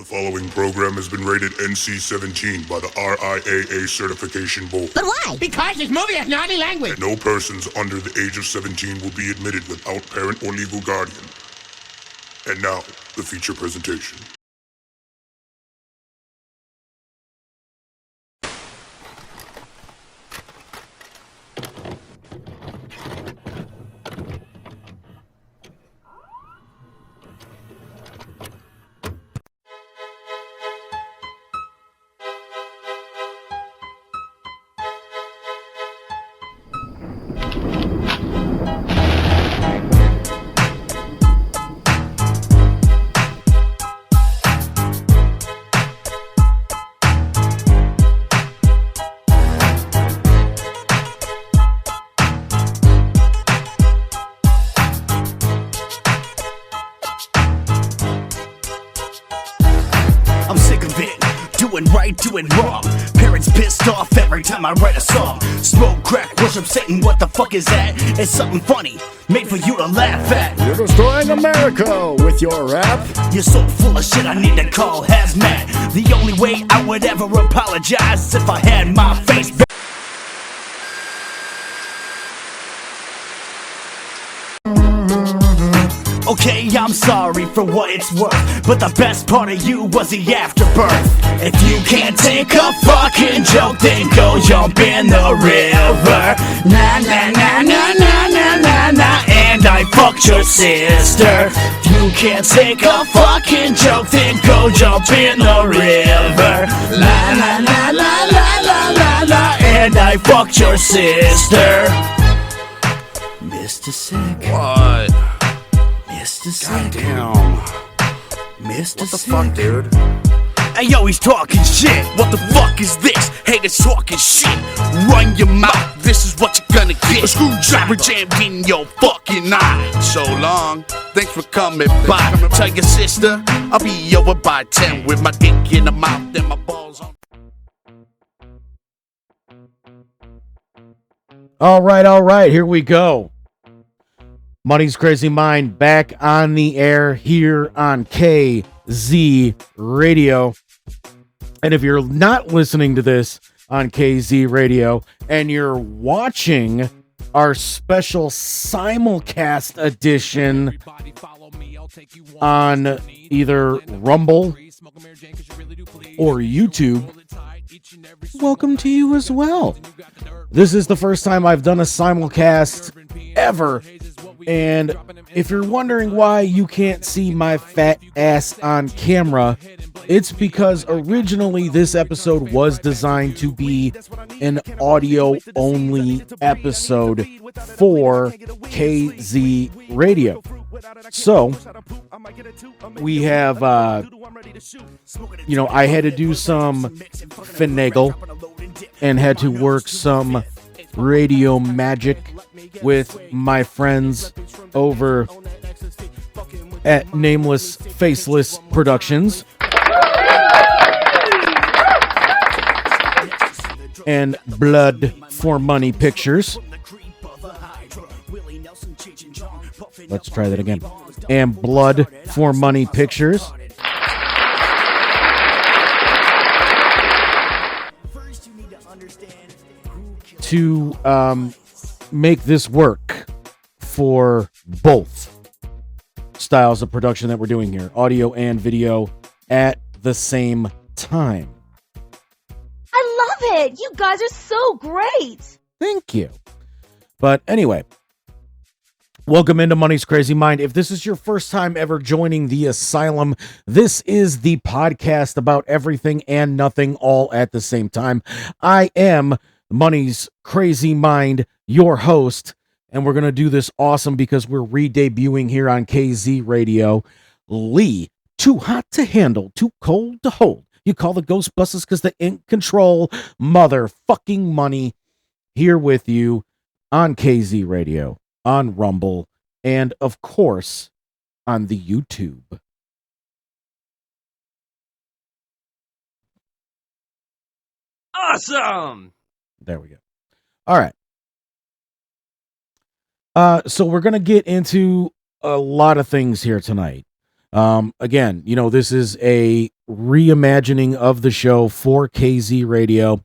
The following program has been rated NC-17 by the RIAA Certification Board. But why? Because this movie has naughty language. No persons under the age of 17 will be admitted without parent or legal guardian. And now, the feature presentation. I'm sick of it, doing right, doing wrong. Parents pissed off every time I write a song. Smoke, crack, worship Satan, what the fuck is that? It's something funny, made for you to laugh at. You're destroying America with your rap. You're so full of shit I need to call hazmat. The only way I would ever apologize is if I had my face back. Okay, I'm sorry for what it's worth, but the best part of you was the afterbirth. If you can't take a fucking joke, then go jump in the river. Na na na na na na na na, and I fucked your sister. If you can't take a fucking joke, then go jump in the river. La la la la la la la la, and I fucked your sister. Mr. Sick. What? Mr. Sick. Damn. Mr. What the Sick. fuck, dude? Hey yo, he's talking shit. What the fuck is this? Haters talking shit. Run your mouth, this is what you're gonna get. A screwdriver jammed in your fucking eye. So long. Thanks for coming by. Tell your sister, I'll be over by 10 with my dick in the mouth and my balls on. All right, here we go. Money's Crazy Mind back on the air here on KZ Radio. And if you're not listening to this on KZ Radio and you're watching our special simulcast edition on either Rumble or YouTube, welcome to you as well. This is the first time I've done a simulcast ever. And if you're wondering why you can't see my fat ass on camera, it's because originally this episode was designed to be an audio-only episode for KZ Radio. So, we have, I had to do some finagle and had to work some radio magic with my friends over at Nameless Faceless Productions and Blood for Money Pictures. Let's try that again. And Blood for Money Pictures. To make this work for both styles of production that we're doing here, audio and video at the same time. I love it. You guys are so great. Thank you. But anyway, welcome into Money's Crazy Mind. If this is your first time ever joining the asylum, this is the podcast about everything and nothing all at the same time. I am Money's Crazy Mind, your host, and we're going to do this awesome because we're re-debuting here on KZ Radio. Lee, too hot to handle, too cold to hold. You call the Ghostbusters because they're in control. Motherfucking Money here with you on KZ Radio, on Rumble, and of course on the YouTube. Awesome! There we go. All right. So we're going to get into a lot of things here tonight. Again, this is a reimagining of the show for KZ Radio,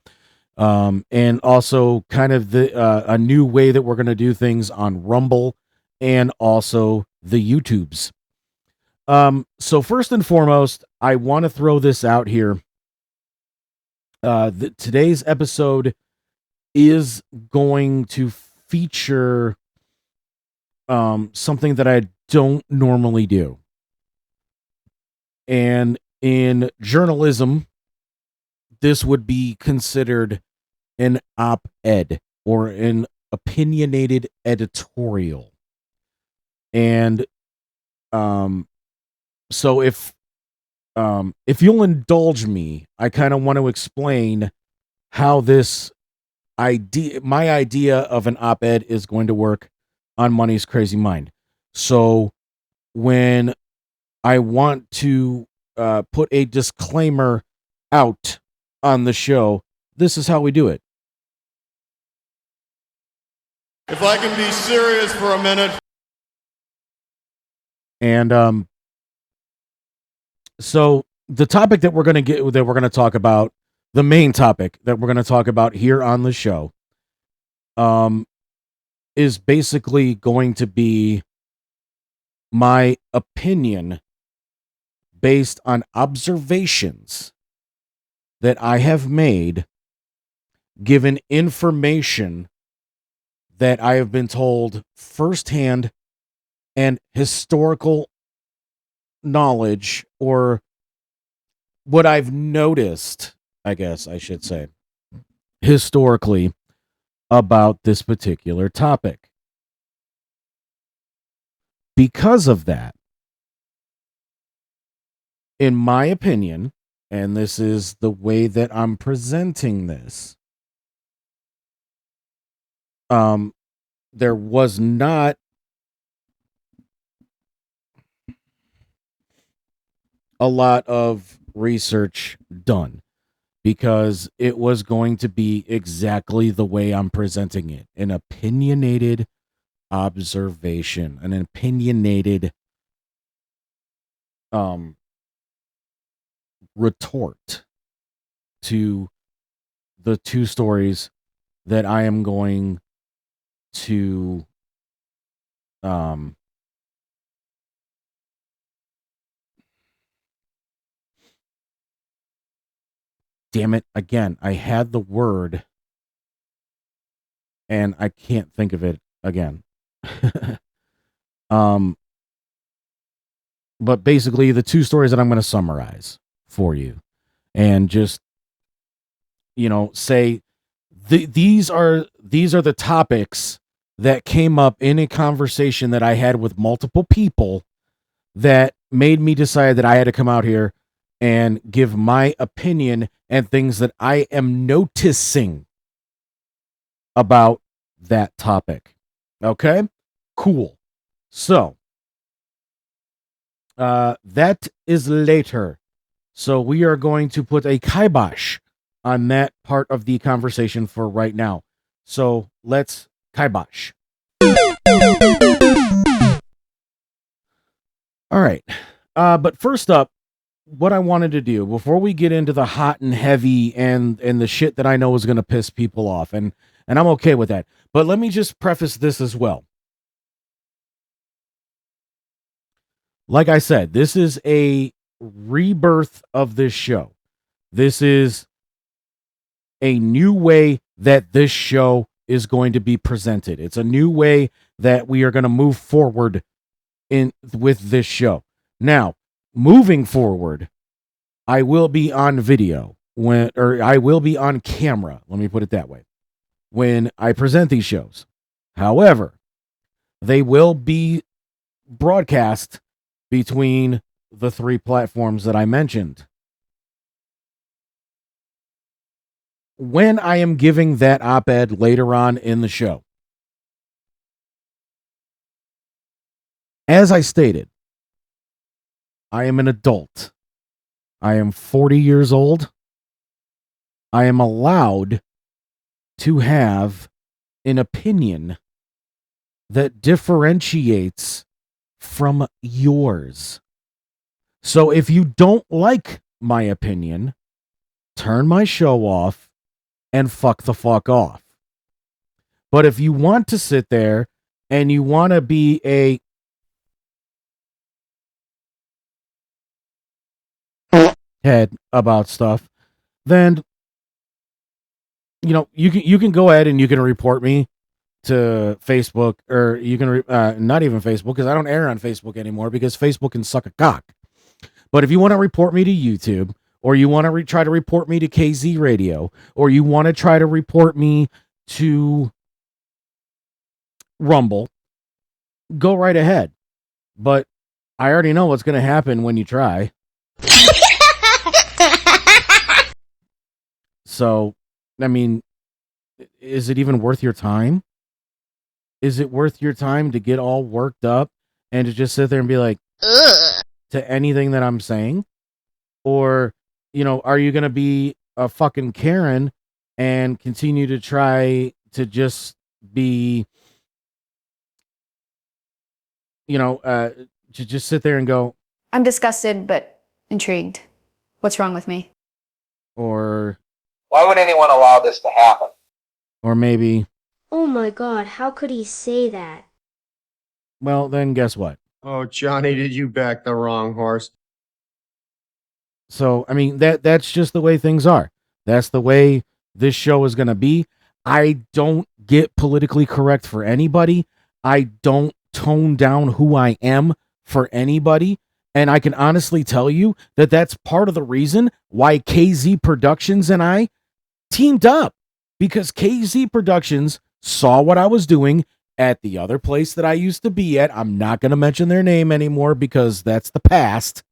and also kind of a new way that we're going to do things on Rumble and also the YouTubes. So first and foremost, I want to throw this out here. Today's episode is going to feature something that I don't normally do. And in journalism, this would be considered an op-ed or an opinionated editorial. And so if you'll indulge me, I kind of want to explain how my idea of an op-ed is going to work on Money's Crazy Mind. So when I want to put a disclaimer out on the show, this is how we do it. If I can be serious for a minute. And so the topic that we're going to talk about, the main topic that we're going to talk about here on the show, is basically going to be my opinion based on observations that I have made, given information that I have been told firsthand, and historical knowledge, or what I've noticed, I guess I should say, historically about this particular topic. Because of that, in my opinion, and this is the way that I'm presenting this, there was not a lot of research done, because it was going to be exactly the way I'm presenting it, an opinionated observation, an opinionated retort to the two stories that I am going to damn it, again, I had the word and I can't think of it again. But basically the two stories that I'm going to summarize for you and just, say these are the topics that came up in a conversation that I had with multiple people that made me decide that I had to come out here and give my opinion and things that I am noticing about that topic. Okay? Cool. So, that is later. So we are going to put a kibosh on that part of the conversation for right now. So let's kibosh. All right. But first up, what I wanted to do before we get into the hot and heavy and the shit that I know is going to piss people off, and I'm okay with that. But let me just preface this as well. Like I said, this is a rebirth of this show. This is a new way that this show is going to be presented. It's a new way that we are going to move forward with this show. Now, moving forward, I will be on video I will be on camera. Let me put it that way. When I present these shows. However, they will be broadcast between the three platforms that I mentioned. When I am giving that op-ed later on in the show, as I stated, I am an adult. I am 40 years old. I am allowed to have an opinion that differentiates from yours. So if you don't like my opinion, turn my show off, and fuck the fuck off. But if you want to sit there and you want to be a head about stuff, then you can go ahead and you can report me to Facebook, or you can not even Facebook, because I don't air on Facebook anymore because Facebook can suck a cock. But if you want to report me to YouTube, or you want to try to report me to KZ Radio, or you want to try to report me to Rumble, go right ahead. But I already know what's going to happen when you try. So, I mean, is it even worth your time? Is it worth your time to get all worked up and to just sit there and be like, ugh, to anything that I'm saying? Or, are you going to be a fucking Karen and continue to try to just be, to just sit there and go, I'm disgusted, but intrigued. What's wrong with me? Or, why would anyone allow this to happen? Or maybe, oh my God, how could he say that? Well, then guess what? Oh, Johnny, did you back the wrong horse? So, I mean, that's just the way things are. That's the way this show is going to be. I don't get politically correct for anybody. I don't tone down who I am for anybody. And I can honestly tell you that that's part of the reason why KZ Productions and I teamed up. Because KZ Productions saw what I was doing at the other place that I used to be at. I'm not going to mention their name anymore because that's the past.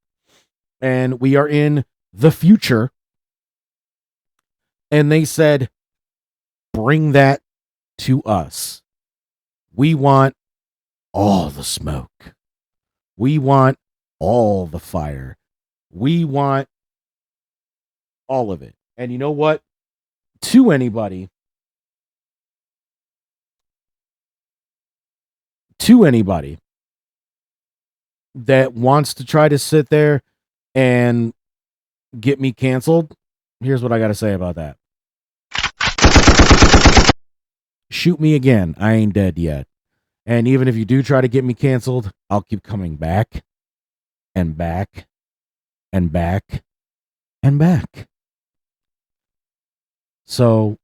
And we are in the future. And they said, bring that to us. We want all the smoke. We want all the fire. We want all of it. And you know what? To anybody that wants to try to sit there and get me canceled, here's what I got to say about that. Shoot me again. I ain't dead yet. And even if you do try to get me canceled, I'll keep coming back and back and back and back. So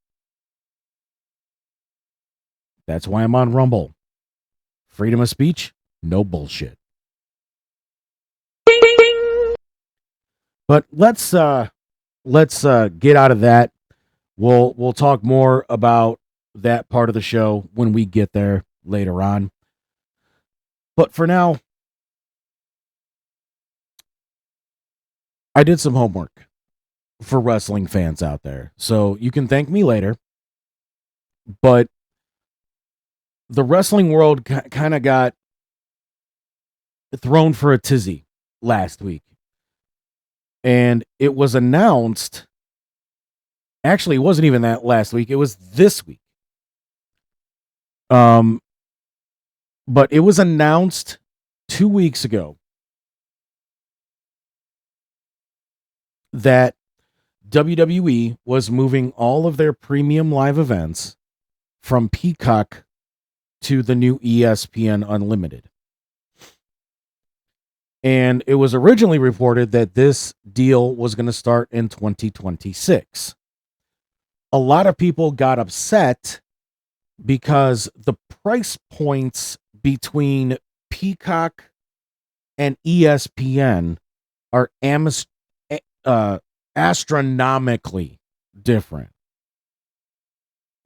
that's why I'm on Rumble. Freedom of speech, no bullshit. But let's get out of that. We'll talk more about that part of the show when we get there later on. But for now, I did some homework for wrestling fans out there. So you can thank me later. But the wrestling world kind of got thrown for a tizzy last week. And it was announced, actually, it wasn't even that last week. It was this week. But it was announced 2 weeks ago that WWE was moving all of their premium live events from Peacock to the new ESPN Unlimited. And it was originally reported that this deal was going to start in 2026. A lot of people got upset because the price points between Peacock and ESPN are astronomically different.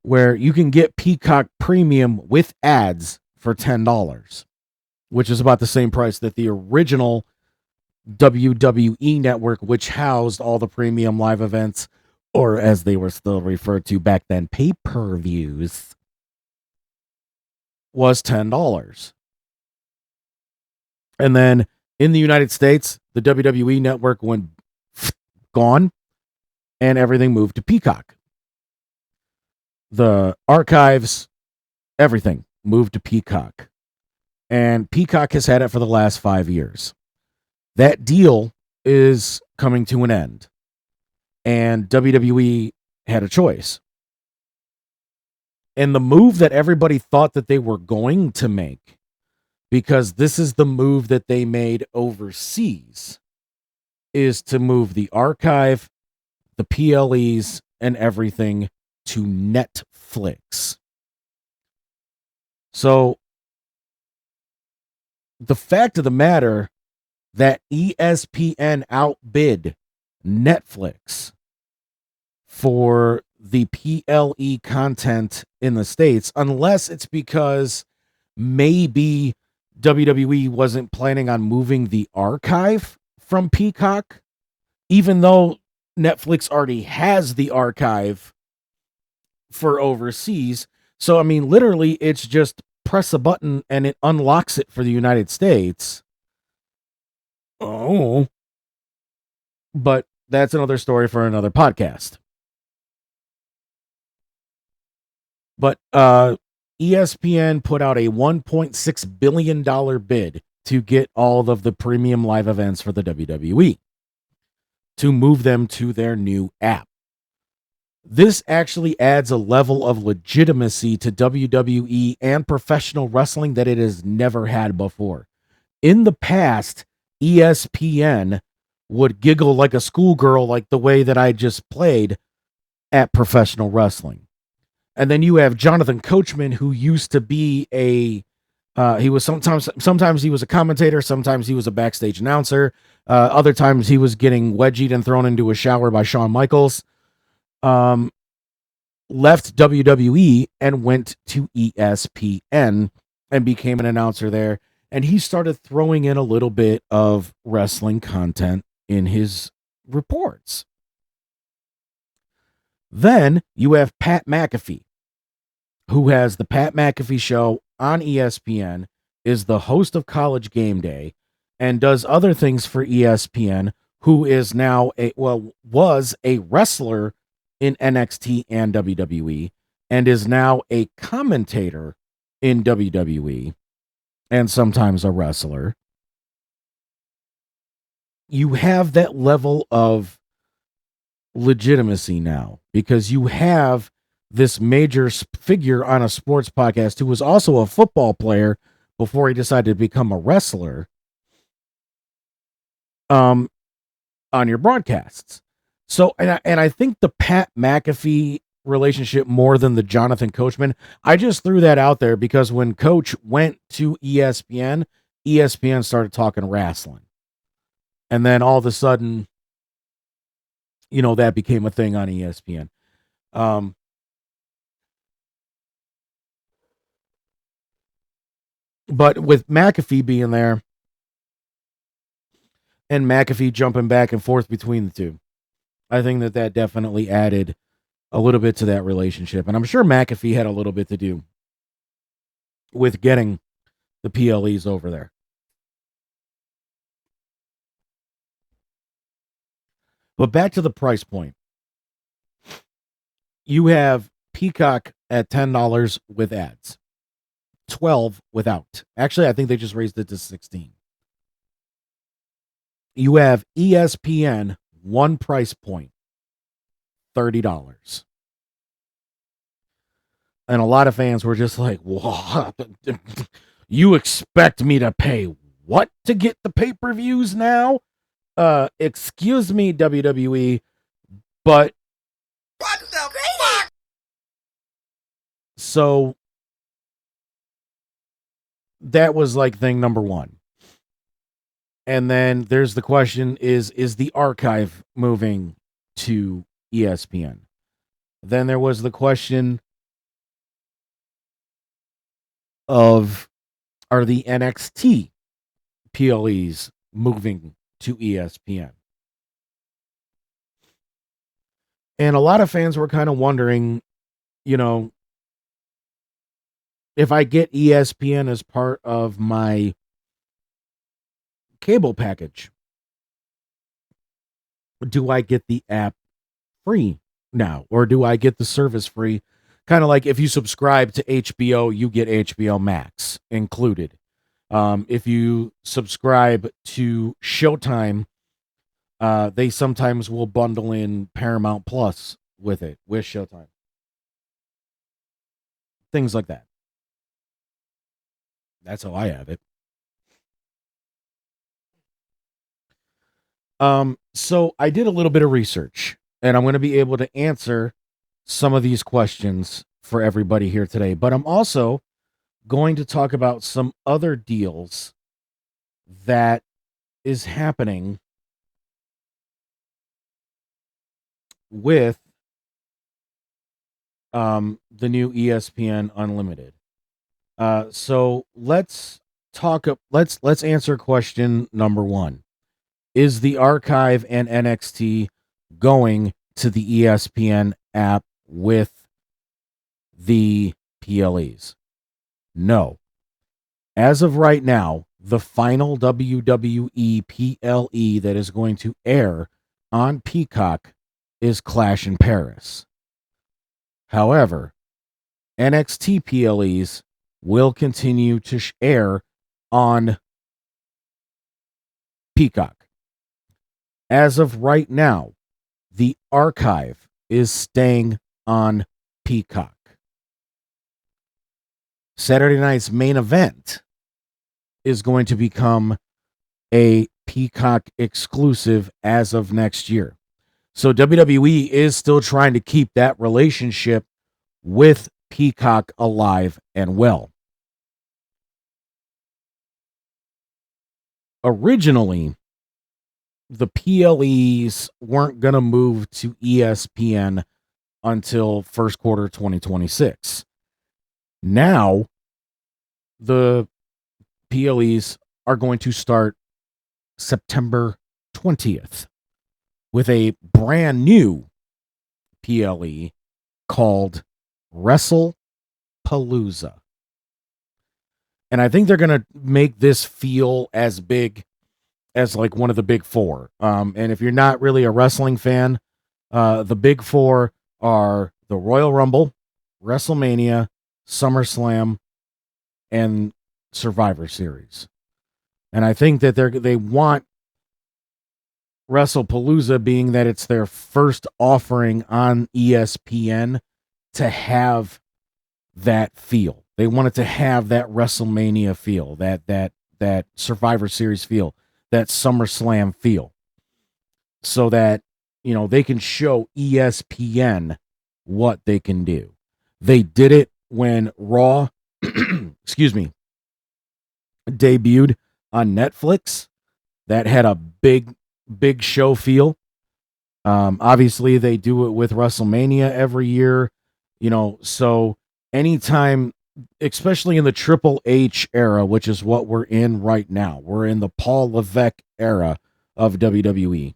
Where you can get Peacock Premium with ads for $10, which is about the same price that the original WWE network, which housed all the premium live events, or as they were still referred to back then, pay-per-views, was $10. And then in the United States, the WWE network went gone and everything moved to Peacock. The archives, everything moved to Peacock. And Peacock has had it for the last 5 years. That deal is coming to an end. And WWE had a choice. And the move that everybody thought that they were going to make, because this is the move that they made overseas, is to move the archive, the PLEs, and everything to Netflix. So the fact of the matter that ESPN outbid Netflix for the PLE content in the States, unless it's because maybe WWE wasn't planning on moving the archive from Peacock, even though Netflix already has the archive for overseas. So, I mean, literally, it's just press a button and it unlocks it for the United States. Oh. But that's another story for another podcast. But ESPN put out a $1.6 billion bid to get all of the premium live events for the WWE to move them to their new app. This actually adds a level of legitimacy to WWE and professional wrestling that it has never had before. In the past, ESPN would giggle like a schoolgirl, like the way that I just played at professional wrestling. And then you have Jonathan Coachman, who used to be he was sometimes he was a commentator, sometimes he was a backstage announcer, other times he was getting wedgied and thrown into a shower by Shawn Michaels. Left WWE and went to ESPN and became an announcer there. And he started throwing in a little bit of wrestling content in his reports. Then you have Pat McAfee, who has the Pat McAfee Show on ESPN, is the host of College Game Day, and does other things for ESPN, who is now was a wrestler in NXT and WWE, and is now a commentator in WWE, and sometimes a wrestler. You have that level of legitimacy now, because you have this major figure on a sports podcast who was also a football player before he decided to become a wrestler on your broadcasts. So, and I think the Pat McAfee relationship more than the Jonathan Coachman, I just threw that out there because when Coach went to ESPN, ESPN started talking wrestling. And then all of a sudden, you know, that became a thing on ESPN. But with McAfee being there and McAfee jumping back and forth between the two, I think that definitely added a little bit to that relationship. And I'm sure McAfee had a little bit to do with getting the PLEs over there. But back to the price point. You have Peacock at $10 with ads, $12 without. Actually, I think they just raised it to $16. You have ESPN, one price point, $30. And a lot of fans were just like, what? You expect me to pay what to get the pay-per-views now? Excuse me, WWE, but what the fuck? So that was like thing number one. And then there's the question is the archive moving to ESPN? Then there was the question of, are the NXT PLEs moving to ESPN? And a lot of fans were kind of wondering, you know, if I get ESPN as part of my cable package, do I get the app free now? Or do I get the service free? Kind of like if you subscribe to HBO, you get HBO Max included. If you subscribe to Showtime, They sometimes will bundle in Paramount Plus with it, with Showtime. Things like that. That's how I have it. So I did a little bit of research, and I'm going to be able to answer some of these questions for everybody here today. But I'm also going to talk about some other deals that is happening with the new ESPN Unlimited. So let's answer question number 1. Is the Archive and NXT going to the ESPN app with the PLEs? No. As of right now, the final WWE PLE that is going to air on Peacock is Clash in Paris. However, NXT PLEs will continue to air on Peacock. As of right now, the Archive is staying on Peacock. Saturday night's main event is going to become a Peacock exclusive as of next year. So WWE is still trying to keep that relationship with Peacock alive and well. Originally, the PLEs weren't going to move to ESPN until first quarter 2026. Now, the PLEs are going to start September 20th with a brand new PLE called WrestlePalooza. And I think they're going to make this feel as big as like one of the big four. And if you're not really a wrestling fan, the big four are the Royal Rumble, WrestleMania, SummerSlam, and Survivor Series. And I think that they want WrestlePalooza, being that it's their first offering on ESPN, to have that feel. They want it to have that WrestleMania feel, that Survivor Series feel, that SummerSlam feel, so that, you know, they can show ESPN what they can do. They did it when Raw, excuse me, debuted on Netflix. That had a big show feel. Obviously, they do it with WrestleMania every year, you know. So anytime, especially in the Triple H era, which is what we're in right now, we're in the Paul Levesque era of WWE.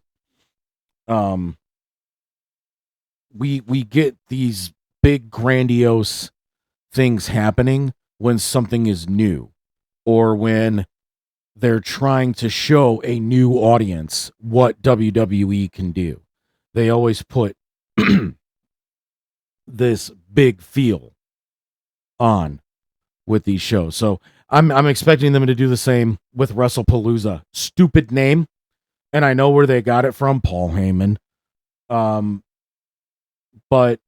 We get these big grandiose things happening when something is new, or when they're trying to show a new audience what WWE can do. They always put this big feel on with these shows. So I'm expecting them to do the same with WrestlePalooza. Stupid name, and I know where they got it from, Paul Heyman. But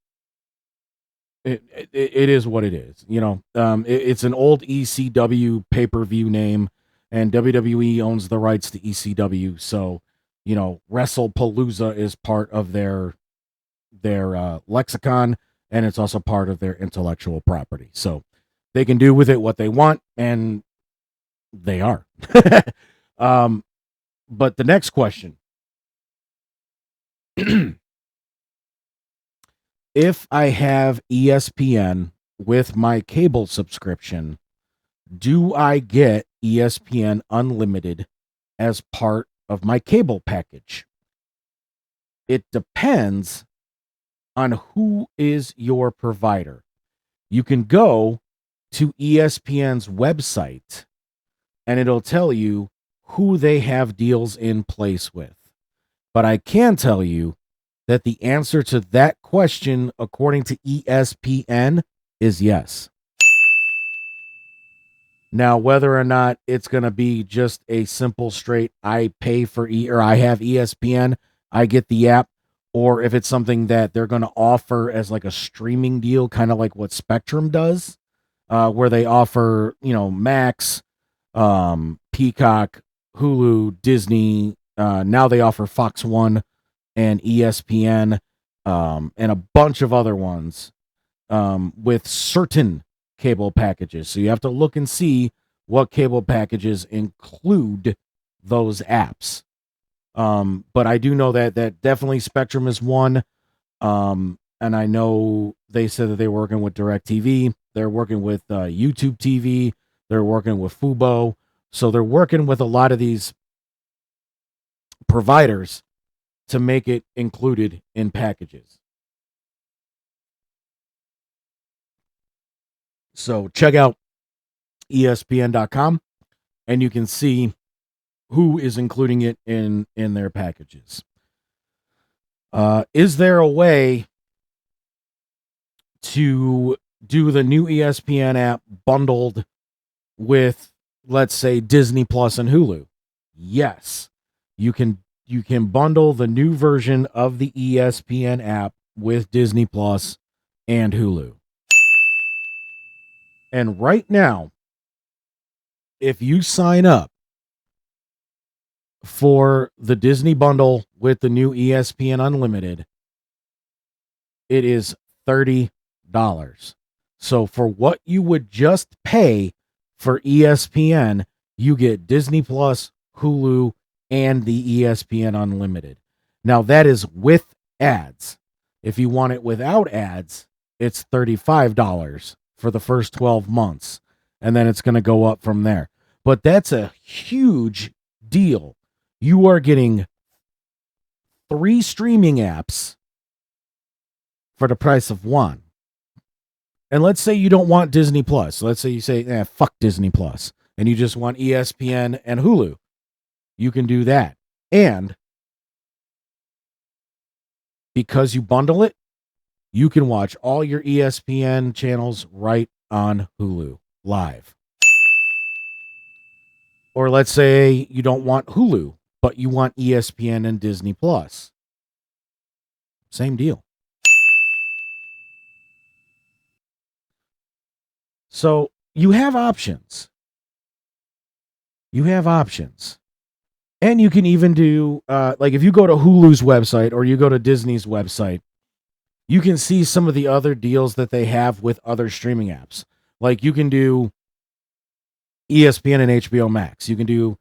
it is what it is. You know, it's an old ECW pay-per-view name, and WWE owns the rights to ECW. So, you know, WrestlePalooza is part of their lexicon, and it's also part of their intellectual property. So they can do with it what they want, and they are. But the next question. If I have ESPN with my cable subscription, do I get ESPN Unlimited as part of my cable package? It depends on who is your provider. You can go to ESPN's website and it'll tell you who they have deals in place with. But I can tell you that the answer to that question, according to ESPN, is yes. Now, whether or not it's going to be just a simple straight, I pay for or I have ESPN, I get the app, or if it's something that they're going to offer as like a streaming deal, kind of like what Spectrum does, where they offer, Max, Peacock, Hulu, Disney. Now they offer Fox One and ESPN, and a bunch of other ones, with certain cable packages. So you have to look and see what cable packages include those apps. But I do know that definitely Spectrum is one. And I know they said that they're working with DirecTV. They're working with YouTube TV. They're working with Fubo. So they're working with a lot of these providers to make it included in packages. So check out ESPN.com and you can see who is including it in their packages. Is there a way to do the new ESPN app bundled with, let's say, Disney Plus and Hulu? Yes. You can bundle the new version of the ESPN app with Disney Plus and Hulu. And right now, if you sign up for the Disney bundle with the new ESPN Unlimited, it is $30. So for what you would just pay for ESPN, you get Disney Plus, Hulu, and the ESPN Unlimited. Now that is with ads. If you want it without ads, it's $35 for the first 12 months. And then it's going to go up from there. But that's a huge deal. You are getting 3 streaming apps for the price of one. And let's say you don't want Disney Plus. Let's say you say, fuck Disney Plus, and you just want ESPN and Hulu. You can do that. And because you bundle it, you can watch all your ESPN channels right on Hulu live. Or let's say you don't want Hulu, but you want ESPN and Disney Plus. Same deal. So you have options. You have options. And you can even do, like if you go to Hulu's website or you go to Disney's website, you can see some of the other deals that they have with other streaming apps. Like you can do ESPN and HBO Max. You can do,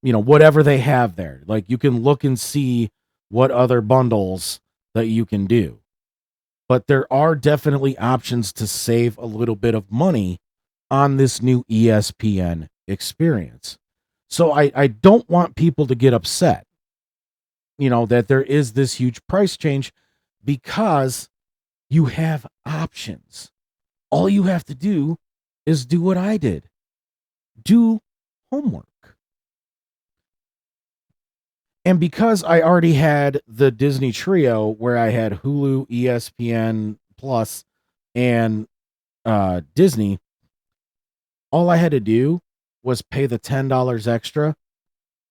whatever they have there. Like you can look and see what other bundles that you can do. But there are definitely options to save a little bit of money on this new ESPN experience. So I don't want people to get upset, that there is this huge price change, because you have options. All you have to do is do what I did. Do homework. And because I already had the Disney trio where I had Hulu, ESPN Plus, and Disney, all I had to do was pay the $10 extra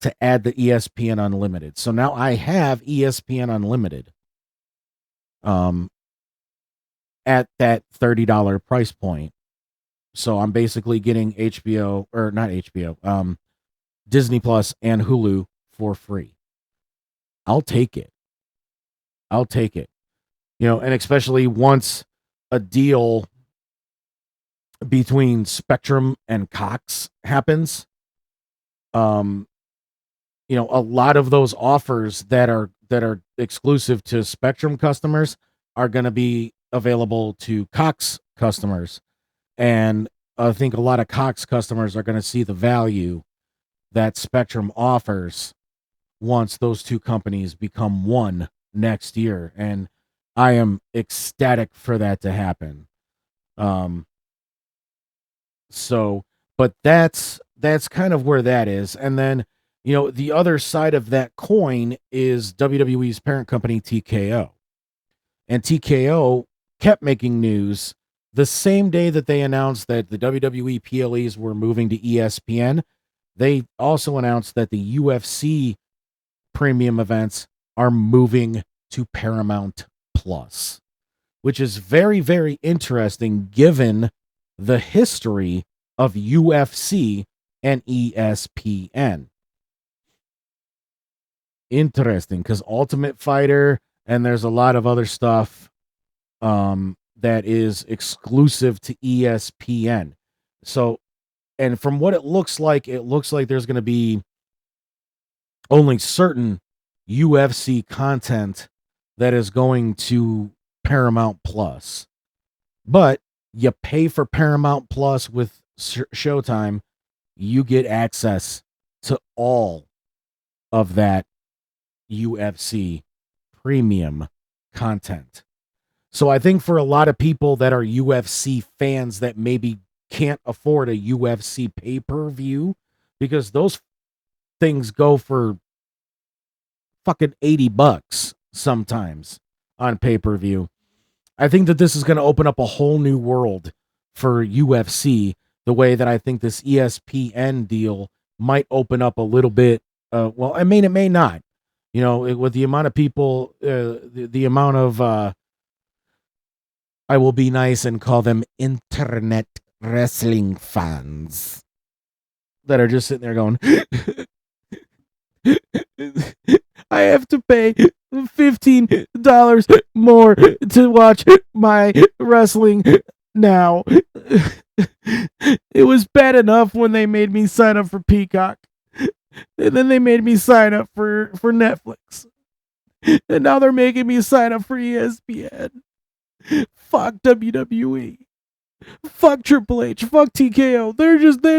to add the ESPN Unlimited. So now I have ESPN Unlimited at that $30 price point. So I'm basically getting HBO, or not HBO, Disney Plus and Hulu for free. I'll take it. I'll take it. And especially once a deal between Spectrum and Cox happens, a lot of those offers that are exclusive to Spectrum customers are going to be available to Cox customers. And I think a lot of Cox customers are going to see the value that Spectrum offers once those two companies become one next year. And I am ecstatic for that to happen. But that's kind of where that is. And then, the other side of that coin is WWE's parent company, TKO. And TKO kept making news the same day that they announced that the WWE PLEs were moving to ESPN, they also announced that the UFC premium events are moving to Paramount Plus, which is very, very interesting given the history of UFC and ESPN. Interesting, because Ultimate Fighter and there's a lot of other stuff that is exclusive to ESPN. So, and from what it looks like there's going to be only certain UFC content that is going to Paramount Plus. But you pay for Paramount Plus with Showtime, you get access to all of that UFC premium content. So I think for a lot of people that are UFC fans that maybe can't afford a UFC pay-per-view, because those things go for fucking $80 sometimes on pay-per-view. I think that this is going to open up a whole new world for UFC, the way that I think this ESPN deal might open up a little bit. Well, I mean, it may not. You know, with the amount of people, the amount of, I will be nice and call them internet wrestling fans that are just sitting there going, I have to pay $15 more to watch my wrestling now. It was bad enough when they made me sign up for Peacock. And then they made me sign up for Netflix. And now they're making me sign up for ESPN. Fuck WWE. Fuck Triple H. Fuck TKO.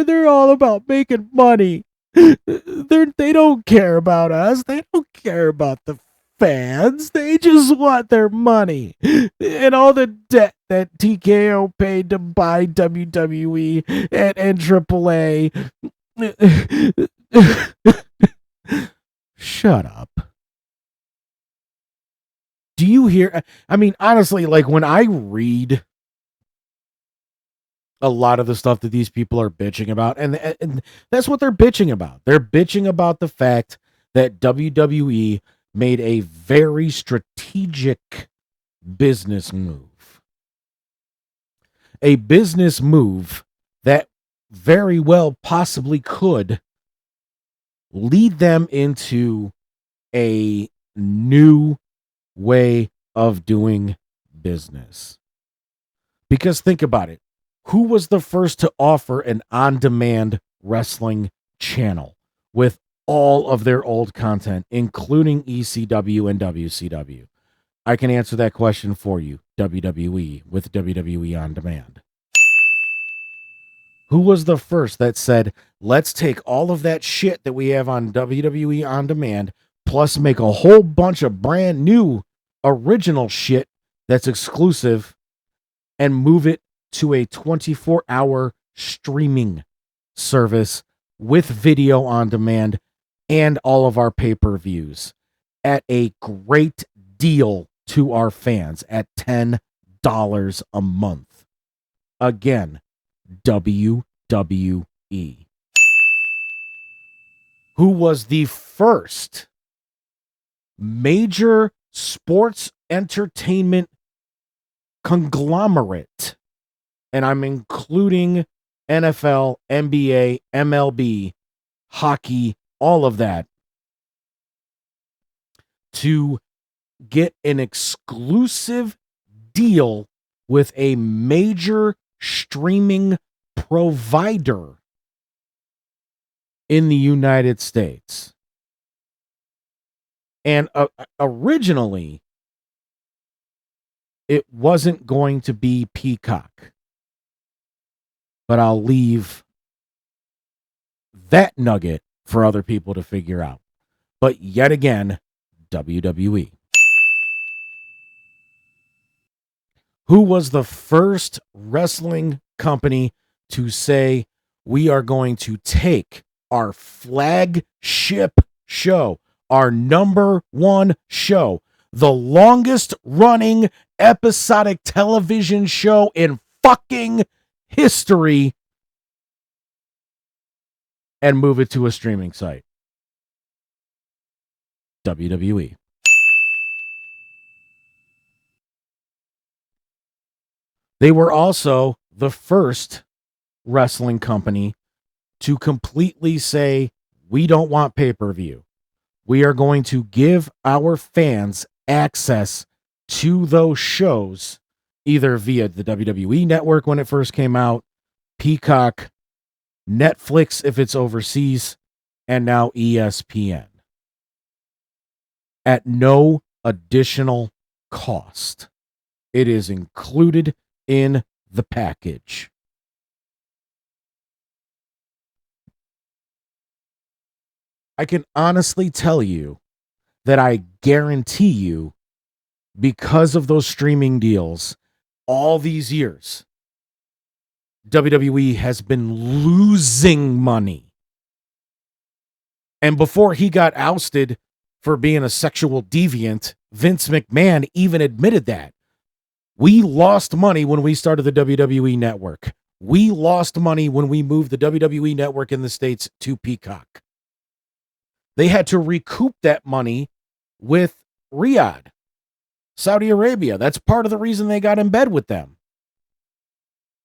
They're all about making money. They don't care about us. They don't care about the fans. They just want their money. And all the debt that TKO paid to buy WWE and AAA. Shut up. Do you hear? I mean, honestly, like when I read a lot of the stuff that these people are bitching about, and that's what they're bitching about. They're bitching about the fact that WWE made a very strategic business move. A business move that very well possibly could lead them into a new way of doing business. Because think about it. Who was the first to offer an on-demand wrestling channel with all of their old content, including ECW and WCW? I can answer that question for you. WWE with WWE On Demand. Who was the first that said, let's take all of that shit that we have on WWE On Demand, plus make a whole bunch of brand new original shit that's exclusive and move it to a 24-hour streaming service with video on demand and all of our pay-per-views at a great deal to our fans at $10 a month. Again, WWE. Who was the first major sports entertainment conglomerate, and I'm including NFL, NBA, MLB, hockey, all of that, to get an exclusive deal with a major streaming provider in the United States. And originally, it wasn't going to be Peacock. But I'll leave that nugget for other people to figure out. But yet again, WWE. Who was the first wrestling company to say, we are going to take our flagship show, our number one show, the longest running episodic television show in fucking history and move it to a streaming site. WWE. They were also the first wrestling company to completely say, we don't want pay-per-view. We are going to give our fans access to those shows either via the WWE network when it first came out, Peacock, Netflix if it's overseas, and now ESPN. At no additional cost. It is included in the package. I can honestly tell you that I guarantee you, because of those streaming deals, all these years, WWE has been losing money. And before he got ousted for being a sexual deviant, Vince McMahon even admitted that. We lost money when we started the WWE network. We lost money when we moved the WWE network in the States to Peacock. They had to recoup that money with Riyadh, Saudi Arabia. That's part of the reason they got in bed with them.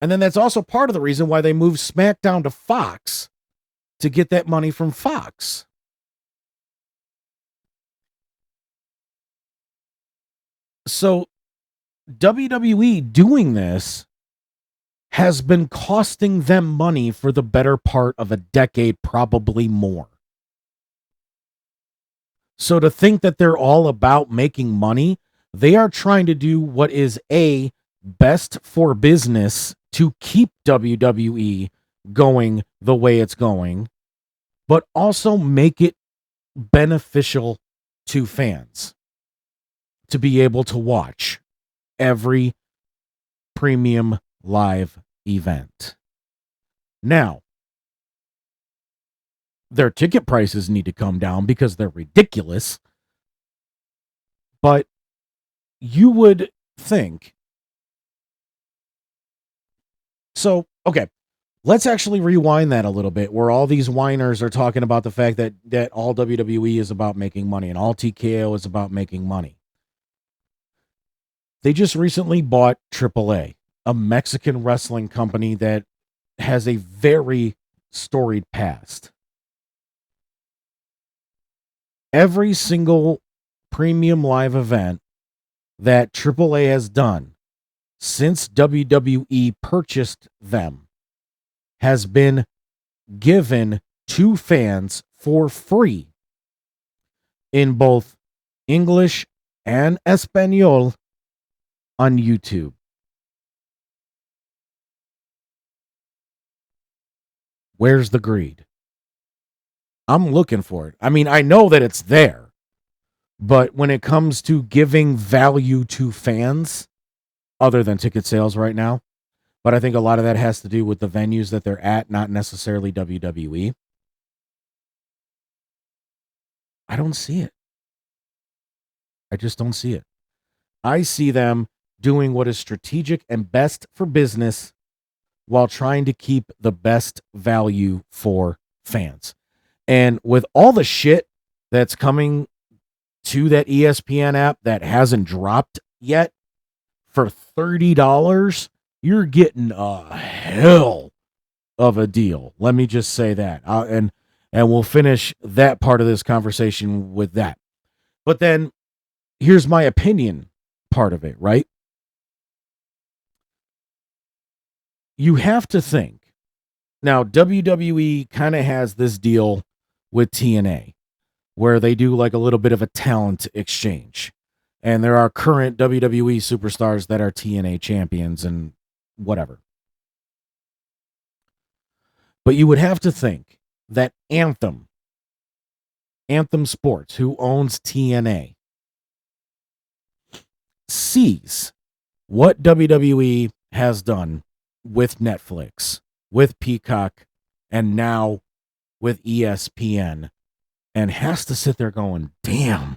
And then that's also part of the reason why they moved SmackDown to Fox to get that money from Fox. So WWE doing this has been costing them money for the better part of a decade, probably more. So to think that they're all about making money, they are trying to do what is A, best for business to keep WWE going the way it's going, but also make it beneficial to fans to be able to watch every premium live event. Now, their ticket prices need to come down because they're ridiculous. But you would think. So, okay, let's actually rewind that a little bit, where all these whiners are talking about the fact that all WWE is about making money and all TKO is about making money. They just recently bought AAA, a Mexican wrestling company that has a very storied past. Every single premium live event that AAA has done since WWE purchased them has been given to fans for free in both English and Espanol on YouTube. Where's the greed? I'm looking for it. I mean, I know that it's there, but when it comes to giving value to fans, other than ticket sales right now, but I think a lot of that has to do with the venues that they're at, not necessarily WWE. I don't see it. I just don't see it. I see them doing what is strategic and best for business while trying to keep the best value for fans. And with all the shit that's coming to that ESPN app that hasn't dropped yet, for $30, you're getting a hell of a deal. Let me just say that. And we'll finish that part of this conversation with that. But then here's my opinion part of it, right? You have to think. Now, WWE kind of has this deal with TNA where they do like a little bit of a talent exchange. And there are current WWE superstars that are TNA champions and whatever. But you would have to think that Anthem Sports, who owns TNA, sees what WWE has done with Netflix, with Peacock, and now with ESPN, and has to sit there going, damn,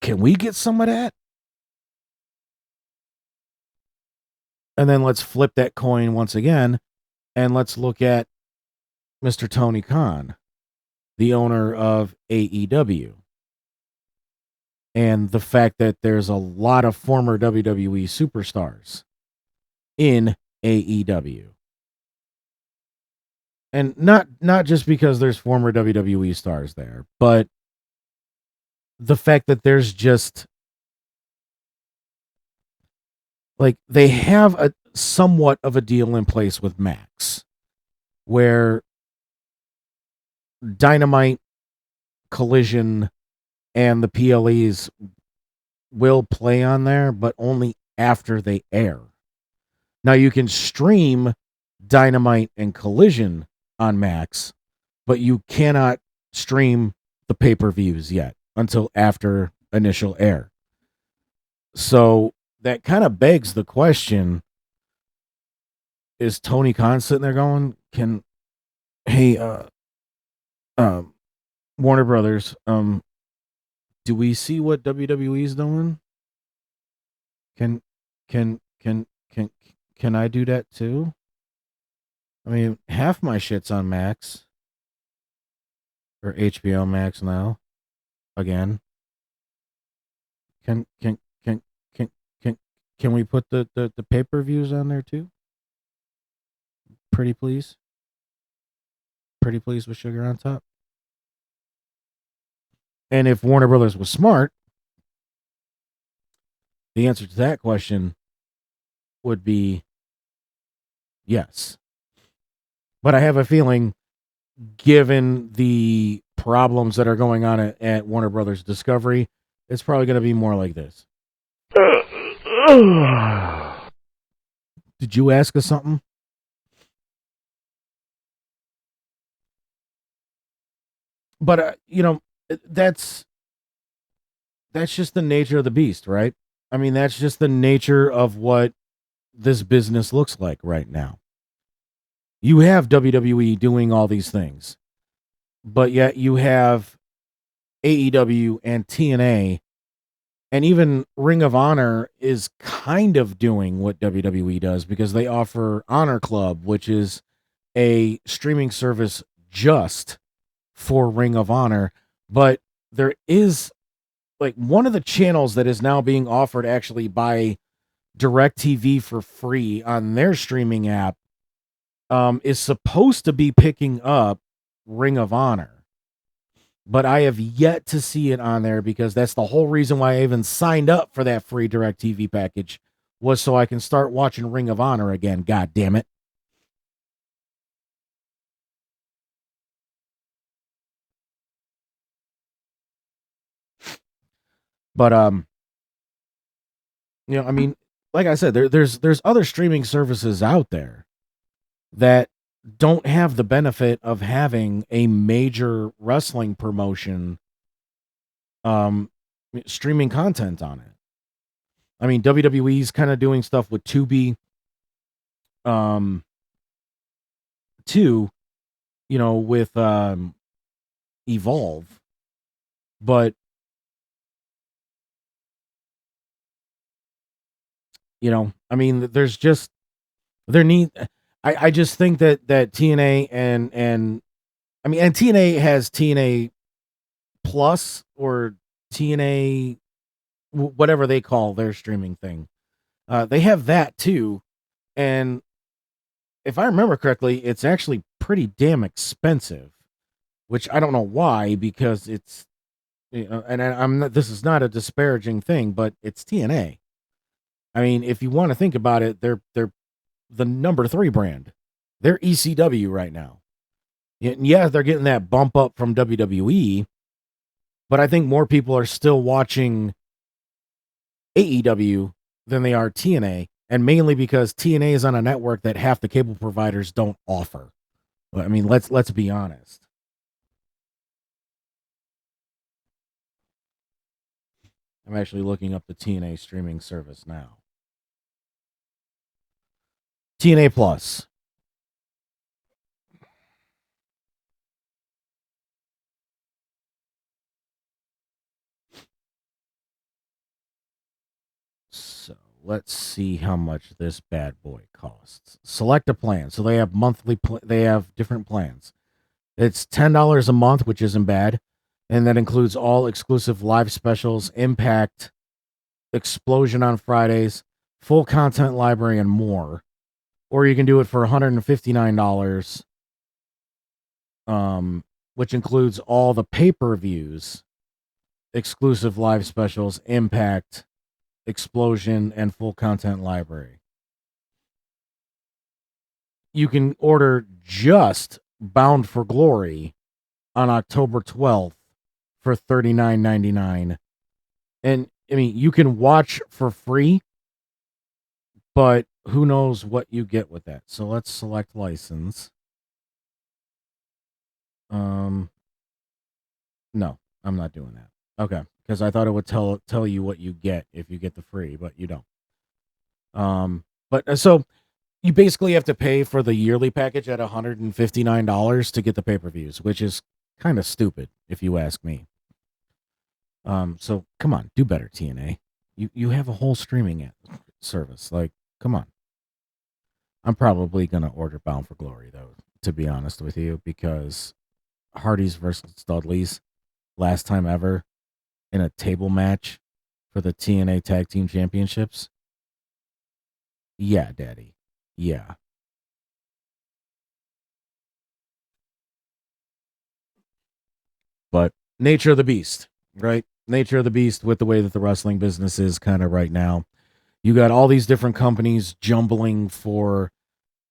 can we get some of that? And then let's flip that coin once again, and let's look at Mr. Tony Khan, the owner of AEW, and the fact that there's a lot of former WWE superstars in AEW. And not just because there's former WWE stars there, but the fact that there's just like they have a somewhat of a deal in place with Max where Dynamite, Collision, and the PLEs will play on there, but only after they air. Now you can stream Dynamite and Collision on Max, but you cannot stream the pay-per-views yet until after initial air. So that kind of begs the question, is Tony Khan sitting there going, Warner Brothers, do we see what WWE's doing? Can can can can can I do that too? I mean, half my shit's on Max or HBO Max now. Again, can can can can can can we put the pay-per-views on there too? Pretty please, pretty please with sugar on top. And if Warner Brothers was smart, the answer to that question would be yes. But I have a feeling, given the problems that are going on at Warner Brothers Discovery, it's probably going to be more like this. Did you ask us something? But that's just the nature of the beast, right? I mean, that's just the nature of what this business looks like right now. You have WWE doing all these things, but yet you have AEW and TNA, and even Ring of Honor is kind of doing what WWE does because they offer Honor Club, which is a streaming service just for Ring of Honor. But there is like one of the channels that is now being offered actually by DirecTV for free on their streaming app is supposed to be picking up Ring of Honor, but I have yet to see it on there because that's the whole reason why I even signed up for that free DirecTV package, was so I can start watching Ring of Honor again. God damn it. But I mean, like I said, there's other streaming services out there that don't have the benefit of having a major wrestling promotion streaming content on it. I mean, WWE's kind of doing stuff with Tubi too, with Evolve. But I mean, there's just there need I just think that TNA and I mean, and TNA has TNA Plus or TNA whatever they call their streaming thing. They have that too, and if I remember correctly, it's actually pretty damn expensive, which I don't know why, because it's and I'm not, this is not a disparaging thing, but it's TNA. I mean, if you want to think about it, they're the number 3 brand. They're ECW right now. Yeah, they're getting that bump up from WWE, but I think more people are still watching AEW than they are TNA, and mainly because TNA is on a network that half the cable providers don't offer. I mean, let's be honest. I'm actually looking up the TNA streaming service now. TNA Plus. So let's see how much this bad boy costs. Select a plan. So they have monthly, they have different plans. It's $10 a month, which isn't bad. And that includes all exclusive live specials, Impact, Explosion on Fridays, full content library, and more. Or you can do it for $159, which includes all the pay-per-views, exclusive live specials, Impact, Explosion, and full content library. You can order just Bound for Glory on October 12th for $39.99. And I mean, you can watch for free, but who knows what you get with that. So let's select license. No, I'm not doing that. Okay, because I thought it would tell you what you get if you get the free, but you don't. But so you basically have to pay for the yearly package at $159 to get the pay-per-views, which is kind of stupid if you ask me. So come on, do better, TNA. You have a whole streaming service. Like, come on. I'm probably gonna order Bound for Glory though, to be honest with you, because Hardy's versus Dudley's last time ever in a table match for the TNA Tag Team Championships. Yeah, Daddy. Yeah. But nature of the beast, right? Nature of the beast with the way that the wrestling business is kind of right now. You got all these different companies jumbling for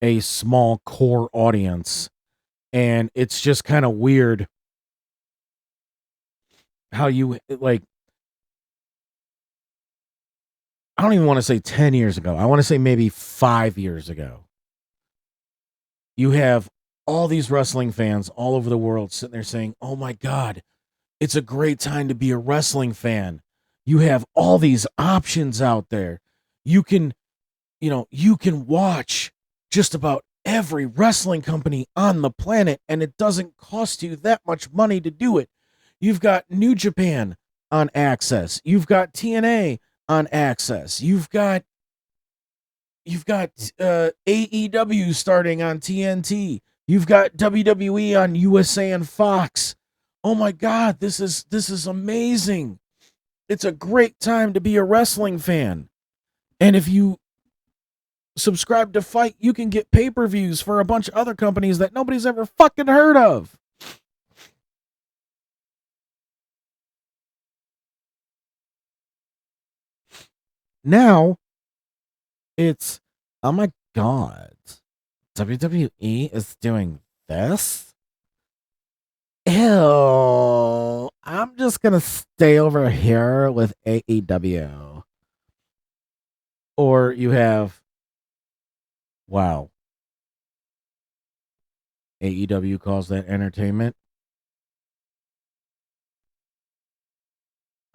a small core audience. And it's just kind of weird how you, like, I don't even want to say 10 years ago. I want to say maybe 5 years ago. You have all these wrestling fans all over the world sitting there saying, oh my God, it's a great time to be a wrestling fan. You have all these options out there. You can watch just about every wrestling company on the planet, and it doesn't cost you that much money to do it. You've got New Japan on Access. You've got TNA on Access. You've got AEW starting on TNT. You've got WWE on USA and Fox. Oh my God, this is amazing. It's a great time to be a wrestling fan. And if you subscribe to Fight, you can get pay-per-views for a bunch of other companies that nobody's ever fucking heard of. Now, it's, oh my God, WWE is doing this? Ew, I'm just gonna stay over here with AEW. Or you have, wow, AEW calls that entertainment.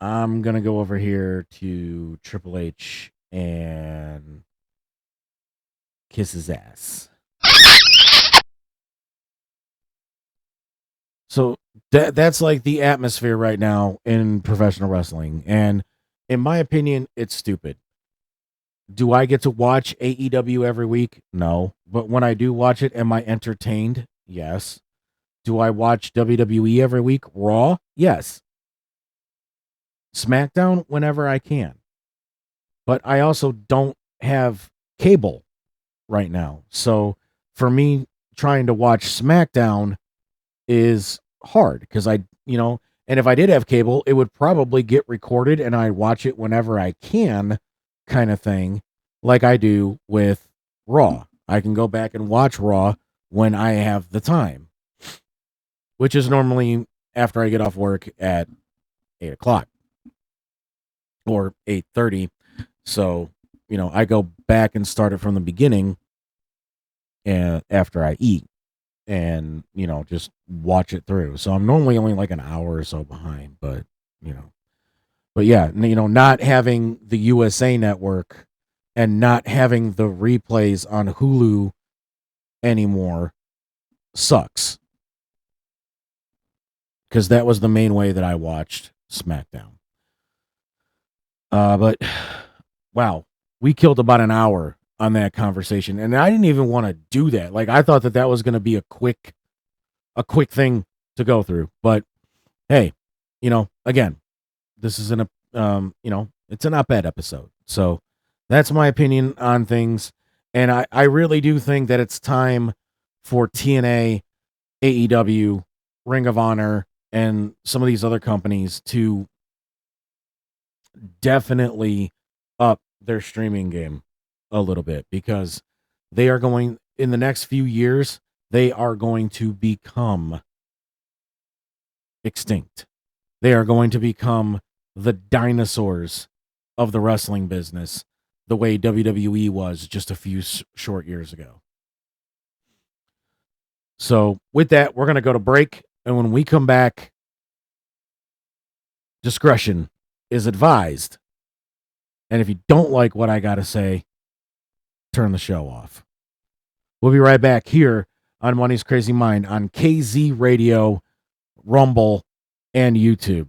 I'm gonna go over here to Triple H and kiss his ass. So that's like the atmosphere right now in professional wrestling, and in my opinion, it's stupid. Do I get to watch AEW every week? No, but when I do watch it, am I entertained? Yes. Do I watch WWE every week? Raw? Yes. SmackDown whenever I can. But I also don't have cable right now. So for me, trying to watch SmackDown is hard because and if I did have cable, it would probably get recorded and I watch it whenever I can, kind of thing, like I do with Raw. I can go back and watch Raw when I have the time, which is normally after I get off work at 8:00 or 8:30. So, I go back and start it from the beginning and after I eat and, just watch it through. So I'm normally only like an hour or so behind, but yeah, not having the USA network and not having the replays on Hulu anymore sucks. Because that was the main way that I watched SmackDown. But wow, we killed about an hour on that conversation, and I didn't even want to do that. Like, I thought that was going to be a quick thing to go through. But hey, again, this is it's an op-ed episode. So that's my opinion on things. And I really do think that it's time for TNA, AEW, Ring of Honor, and some of these other companies to definitely up their streaming game a little bit, because they are going, in the next few years, they are going to become extinct. They are going to become the dinosaurs of the wrestling business, the way WWE was just a few short years ago. So with that, we're going to go to break. And when we come back, discretion is advised. And if you don't like what I got to say, turn the show off. We'll be right back here on Money's Crazy Mind on KZ Radio, Rumble, and YouTube.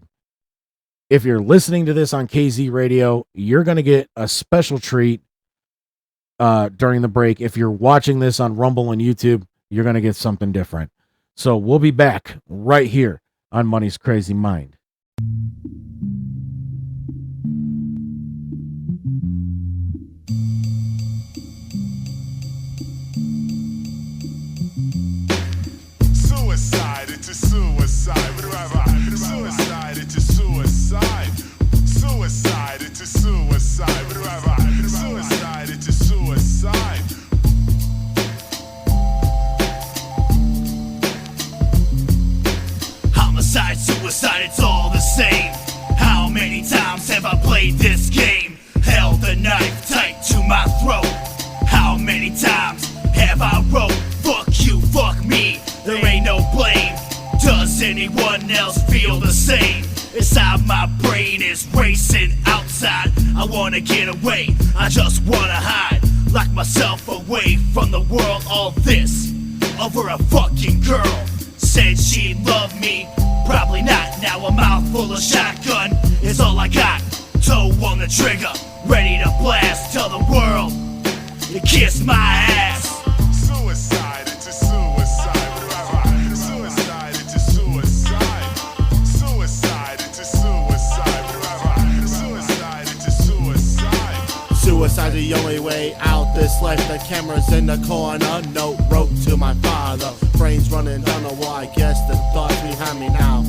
If you're listening to this on KZ Radio, you're going to get a special treat during the break. If you're watching this on Rumble and YouTube, you're going to get something different. So we'll be back right here on Money's Crazy Mind. Suicide, it's a suicide. Suicide, it's a suicide. Suicide, it's a suicide. Suicide, it's a suicide. Homicide, suicide, it's all the same. How many times have I played this game? Held the knife tight to my throat. How many times have I wrote, fuck you, fuck me, there ain't no blame. Does anyone else feel the same? Inside my brain is racing outside. I wanna get away, I just wanna hide. Lock myself away from the world. All this over a fucking girl. Said she'd love me, probably not. Now a mouthful of shotgun is all I got. Toe on the trigger, ready to blast. Tell the world you kiss my ass. Suicide, it's a suicide. Suicide, it's a suicide. Suicide, it's a suicide. Suicide, it's a suicide. Suicide's the only way out this life. The camera's in the corner. Note wrote to my father. Brains running down the wall. I guess the thoughts behind me now.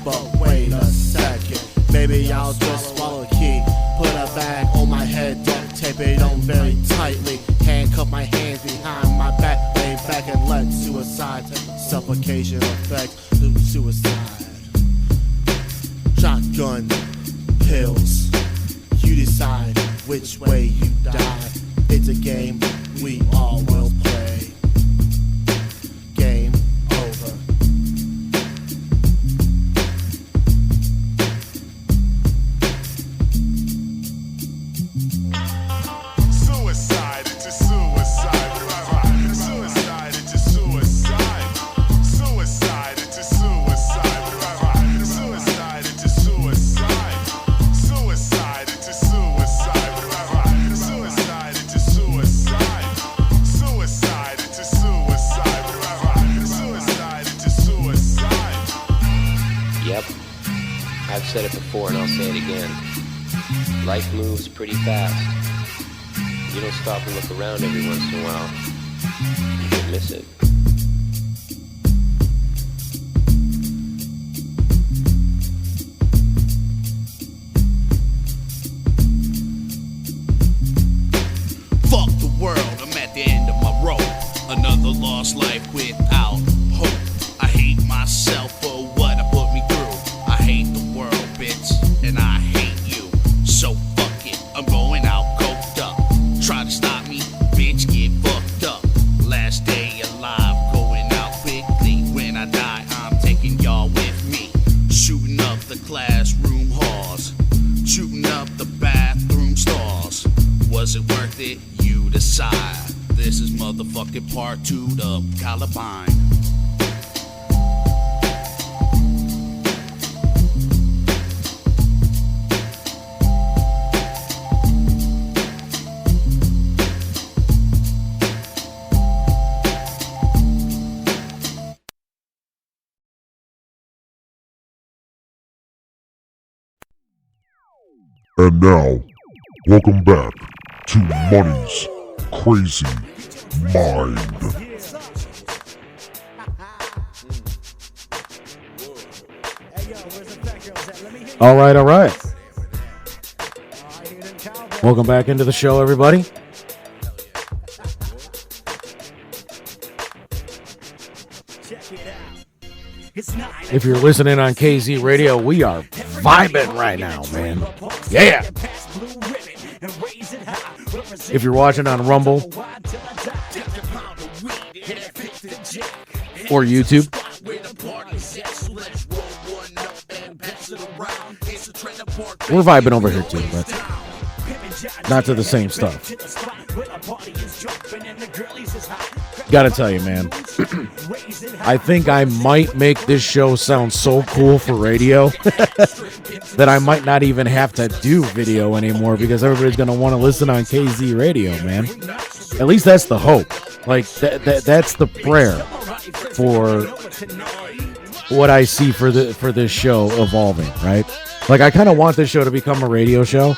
But wait a second. Maybe I'll just swallow a key. Put a bag on my head. Duct tape it on very tightly. Handcuff my hands behind my back. Lay back and let suicide take suffocation effect through suicide. Shotgun, pills. You decide which way you die. It's a game we all will play. Game over. Suicide, it's a suicide. Suicide, it's a suicide. Suicide, it's a suicide. Suicide, it's a suicide. Suicide, it's a suicide. Suicide, it's a suicide. Suicide, it's a suicide. Suicide, it's a suicide. Yep, I've said it before and I'll say it again. Life moves pretty fast. You don't stop and look around every once in a while, you could miss it. Fuck the world, I'm at the end of my rope. Another lost life without hope. I hate myself for what I put me through. I hate the world, bitch, and I hate you. So fuck it, I'm going out coked up. Try to stop me, bitch, get fucked up. Last day alive, going out quickly. When I die, I'm taking y'all with me. Shooting up the classroom halls, shooting up the bathroom stalls. Was it worth it? You decide. This is motherfucking part 2 to Columbine. And now, welcome back to Money's Crazy Mind. All right. Welcome back into the show, everybody. If you're listening on KZ Radio, we are vibing right now, man. Yeah. If you're watching on Rumble or YouTube, we're vibing over here too, but not to the same stuff. Gotta tell you, man, I think I might make this show sound so cool for radio that I might not even have to do video anymore because everybody's gonna want to listen on KZ Radio, man. At least that's the hope. Like that's the prayer for what I see for this show evolving, right? Like I kind of want this show to become a radio show.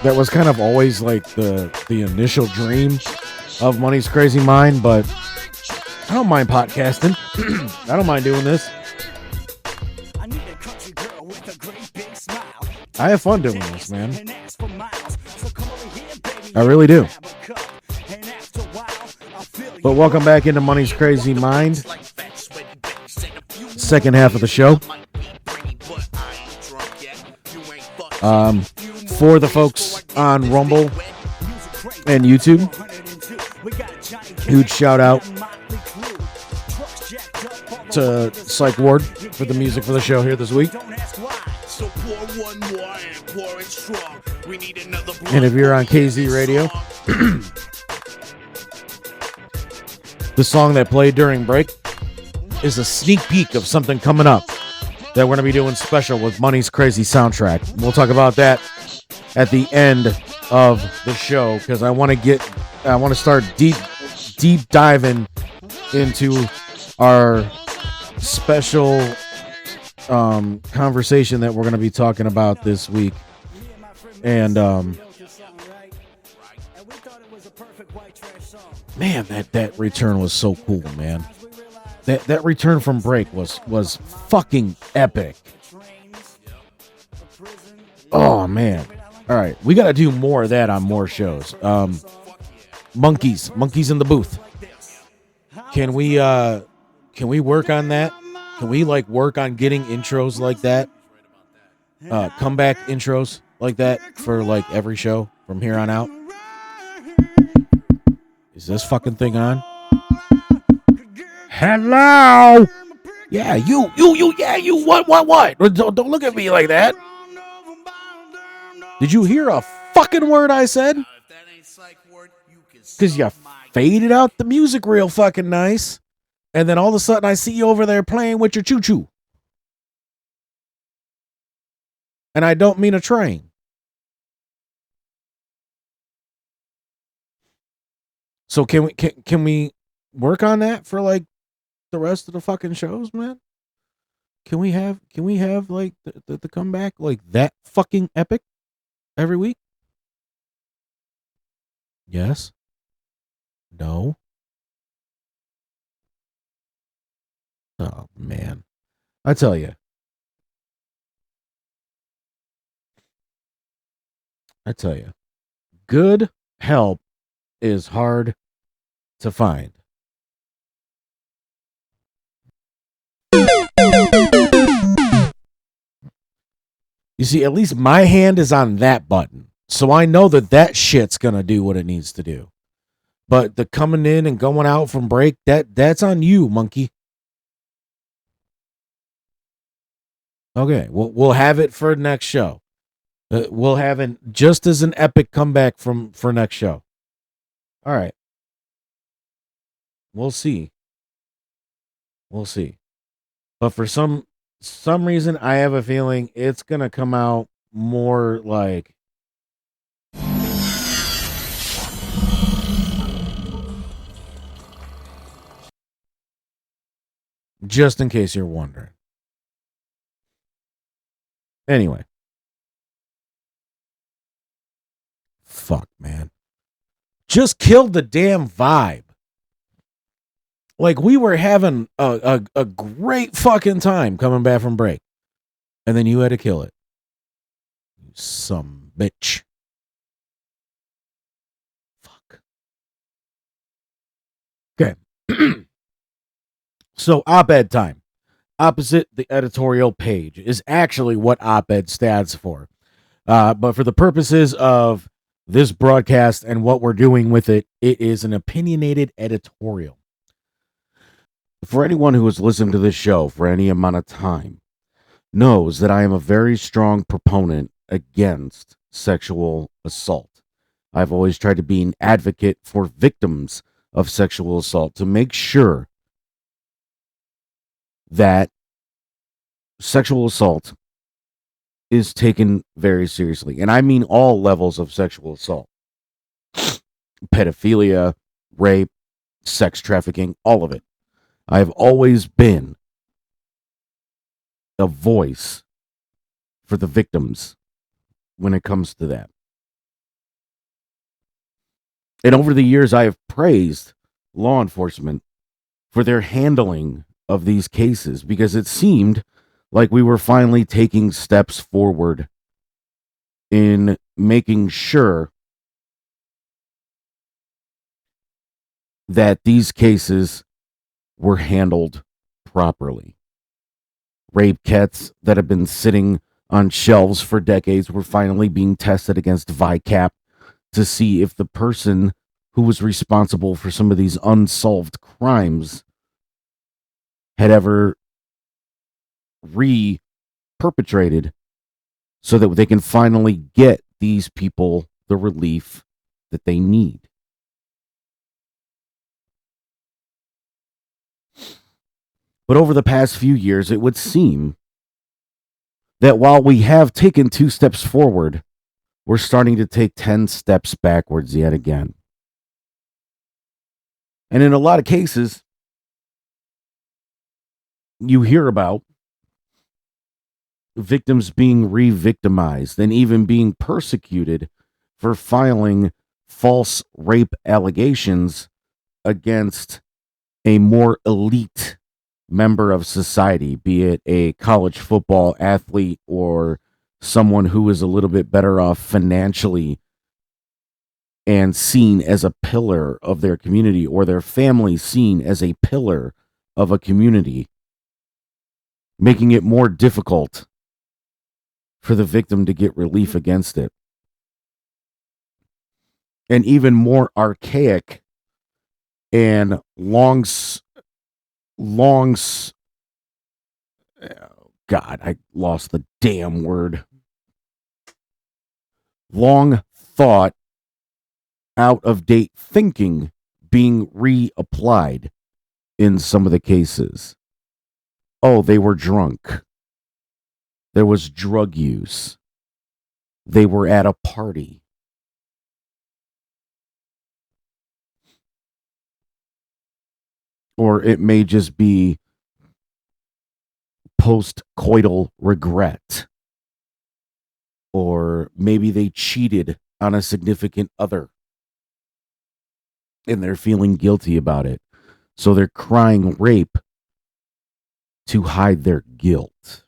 That was kind of always like the initial dream of Money's Crazy Mind, but I don't mind podcasting. I don't mind doing this. I have fun doing this, man. I really do. But welcome back into Money's Crazy Mind. Second half of the show. For the folks on Rumble and YouTube, huge shout out to Psych Ward for the music for the show here this week. And if you're on KZ Radio, the song that played during break is a sneak peek of something coming up that we're going to be doing special with Money's Crazy Soundtrack. We'll talk about that at the end of the show because I want to start deep diving into our special conversation that we're going to be talking about this week. And man, that return was so cool, man. That return from break was fucking epic. Oh man. All right, we got to do more of that on more shows. Monkeys in the booth. Can we work on that? Can we like work on getting intros like that? Comeback intros like that for like every show from here on out. Is this fucking thing on? Hello. Yeah, you. Yeah, you. What? Don't look at me like that. Did you hear a fucking word I said? Because you faded out the music real fucking nice. And then all of a sudden I see you over there playing with your choo-choo. And I don't mean a train. So can we work on that for like the rest of the fucking shows, man? Can we have like the comeback like that fucking epic every week? Yes. No. Oh man. I tell you. Good help is hard to find. You see, at least my hand is on that button. So I know that shit's going to do what it needs to do. But the coming in and going out from break, that's on you, monkey. Okay, we'll have it for next show. We'll have it just as an epic comeback for next show. All right. We'll see. But for some reason, I have a feeling it's going to come out more like just in case you're wondering. Anyway. Fuck, man. Just killed the damn vibe. Like, we were having a great fucking time coming back from break. And then you had to kill it. You some bitch. Fuck. Okay. So, op-ed time. Opposite the editorial page is actually what op-ed stands for. But for the purposes of this broadcast and what we're doing with it, it is an opinionated editorial. For anyone who has listened to this show for any amount of time, knows that I am a very strong proponent against sexual assault. I've always tried to be an advocate for victims of sexual assault to make sure that sexual assault is taken very seriously. And I mean all levels of sexual assault. Pedophilia, rape, sex trafficking, all of it. I've always been a voice for the victims when it comes to that. And over the years, I have praised law enforcement for their handling of these cases because it seemed like we were finally taking steps forward in making sure that these cases were handled properly. Rape kits that have been sitting on shelves for decades were finally being tested against VICAP to see if the person who was responsible for some of these unsolved crimes had ever re-perpetrated, so that they can finally get these people the relief that they need. But over the past few years, it would seem that while we have taken 2 steps forward, we're starting to take 10 steps backwards yet again. And in a lot of cases, you hear about victims being re-victimized and even being persecuted for filing false rape allegations against a more elite member of society, be it a college football athlete or someone who is a little bit better off financially and seen as a pillar of their community, or their family seen as a pillar of a community, making it more difficult for the victim to get relief against it. And even more archaic and God, I lost the damn word. Long thought, out of date thinking being reapplied in some of the cases. Oh, they were drunk. There was drug use. They were at a party. Or it may just be post-coital regret. Or maybe they cheated on a significant other and they're feeling guilty about it. So they're crying rape to hide their guilt.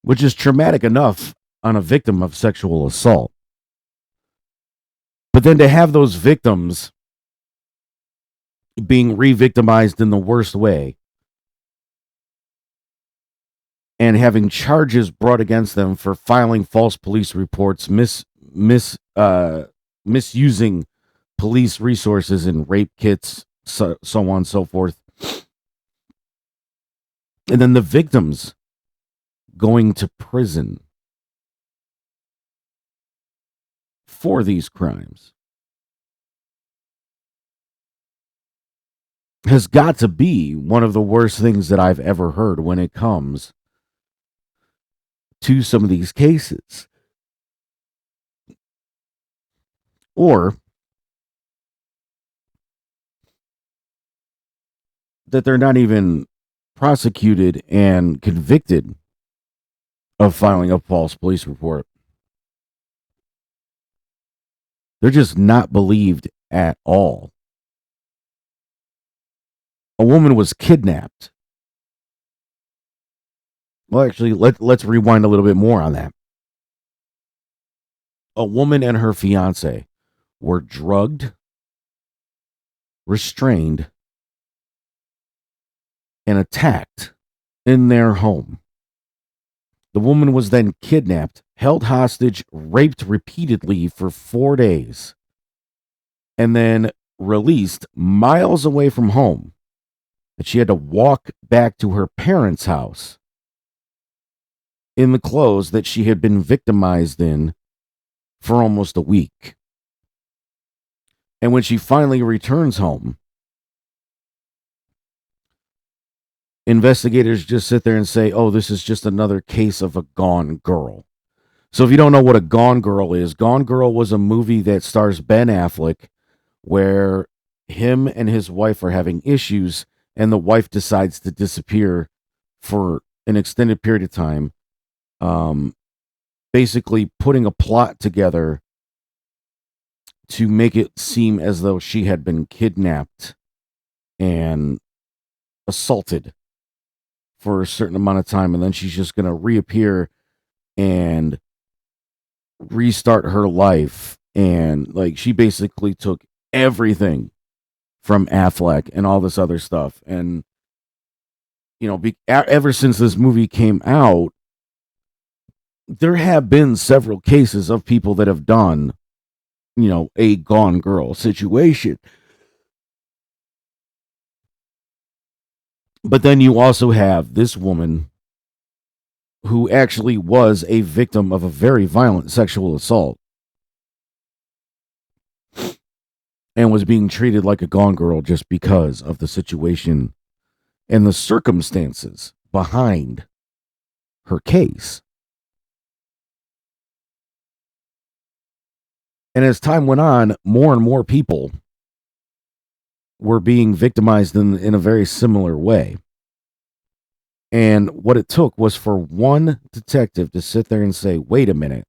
Which is traumatic enough on a victim of sexual assault. But then to have those victims being re-victimized in the worst way and having charges brought against them for filing false police reports, misusing police resources in rape kits, so on and so forth. And then the victims going to prison for these crimes has got to be one of the worst things that I've ever heard when it comes to some of these cases. Or that they're not even prosecuted and convicted of filing a false police report. They're just not believed at all. A woman was kidnapped. Well, actually, let's rewind a little bit more on that. A woman and her fiance were drugged, restrained, and attacked in their home. The woman was then kidnapped, held hostage, raped repeatedly for 4 days, and then released miles away from home. And she had to walk back to her parents' house in the clothes that she had been victimized in for almost a week. And when she finally returns home, investigators just sit there and say, oh, this is just another case of a gone girl. So if you don't know what a Gone Girl is, Gone Girl was a movie that stars Ben Affleck where him and his wife are having issues and the wife decides to disappear for an extended period of time, basically putting a plot together to make it seem as though she had been kidnapped and assaulted for a certain amount of time, and then she's just going to reappear and restart her life. And like, she basically took everything from Affleck and all this other stuff. And you know, ever since this movie came out, there have been several cases of people that have done, you know, a Gone Girl situation. But then you also have this woman who actually was a victim of a very violent sexual assault and was being treated like a Gone Girl just because of the situation and the circumstances behind her case. And as time went on, more and more people were being victimized in a very similar way. And what it took was for one detective to sit there and say, wait a minute,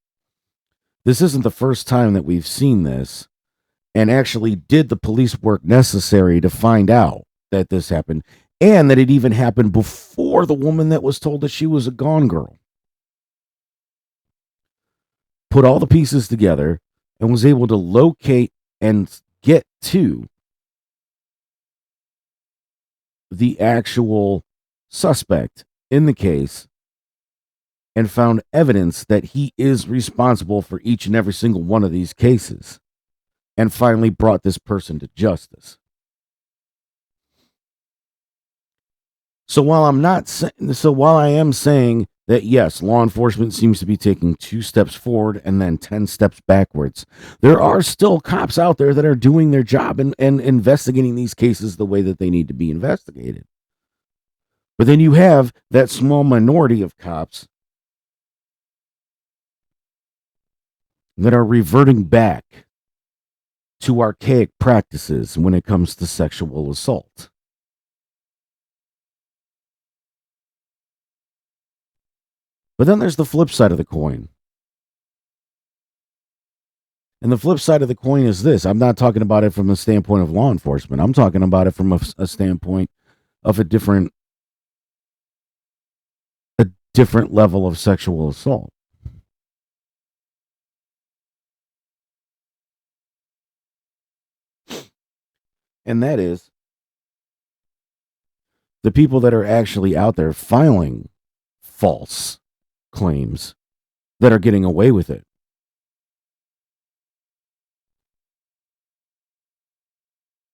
this isn't the first time that we've seen this, and actually did the police work necessary to find out that this happened, and that it even happened before the woman that was told that she was a Gone Girl. Put all the pieces together and was able to locate and get to the actual suspect in the case and found evidence that he is responsible for each and every single one of these cases, and finally brought this person to justice. So while I am saying that yes, law enforcement seems to be taking 2 steps forward and then 10 steps backwards, there are still cops out there that are doing their job and investigating these cases the way that they need to be investigated. But then you have that small minority of cops that are reverting back to archaic practices when it comes to sexual assault. But then there's the flip side of the coin. And the flip side of the coin is this. I'm not talking about it from a standpoint of law enforcement. I'm talking about it from a standpoint of a different level of sexual assault. And that is the people that are actually out there filing false claims that are getting away with it.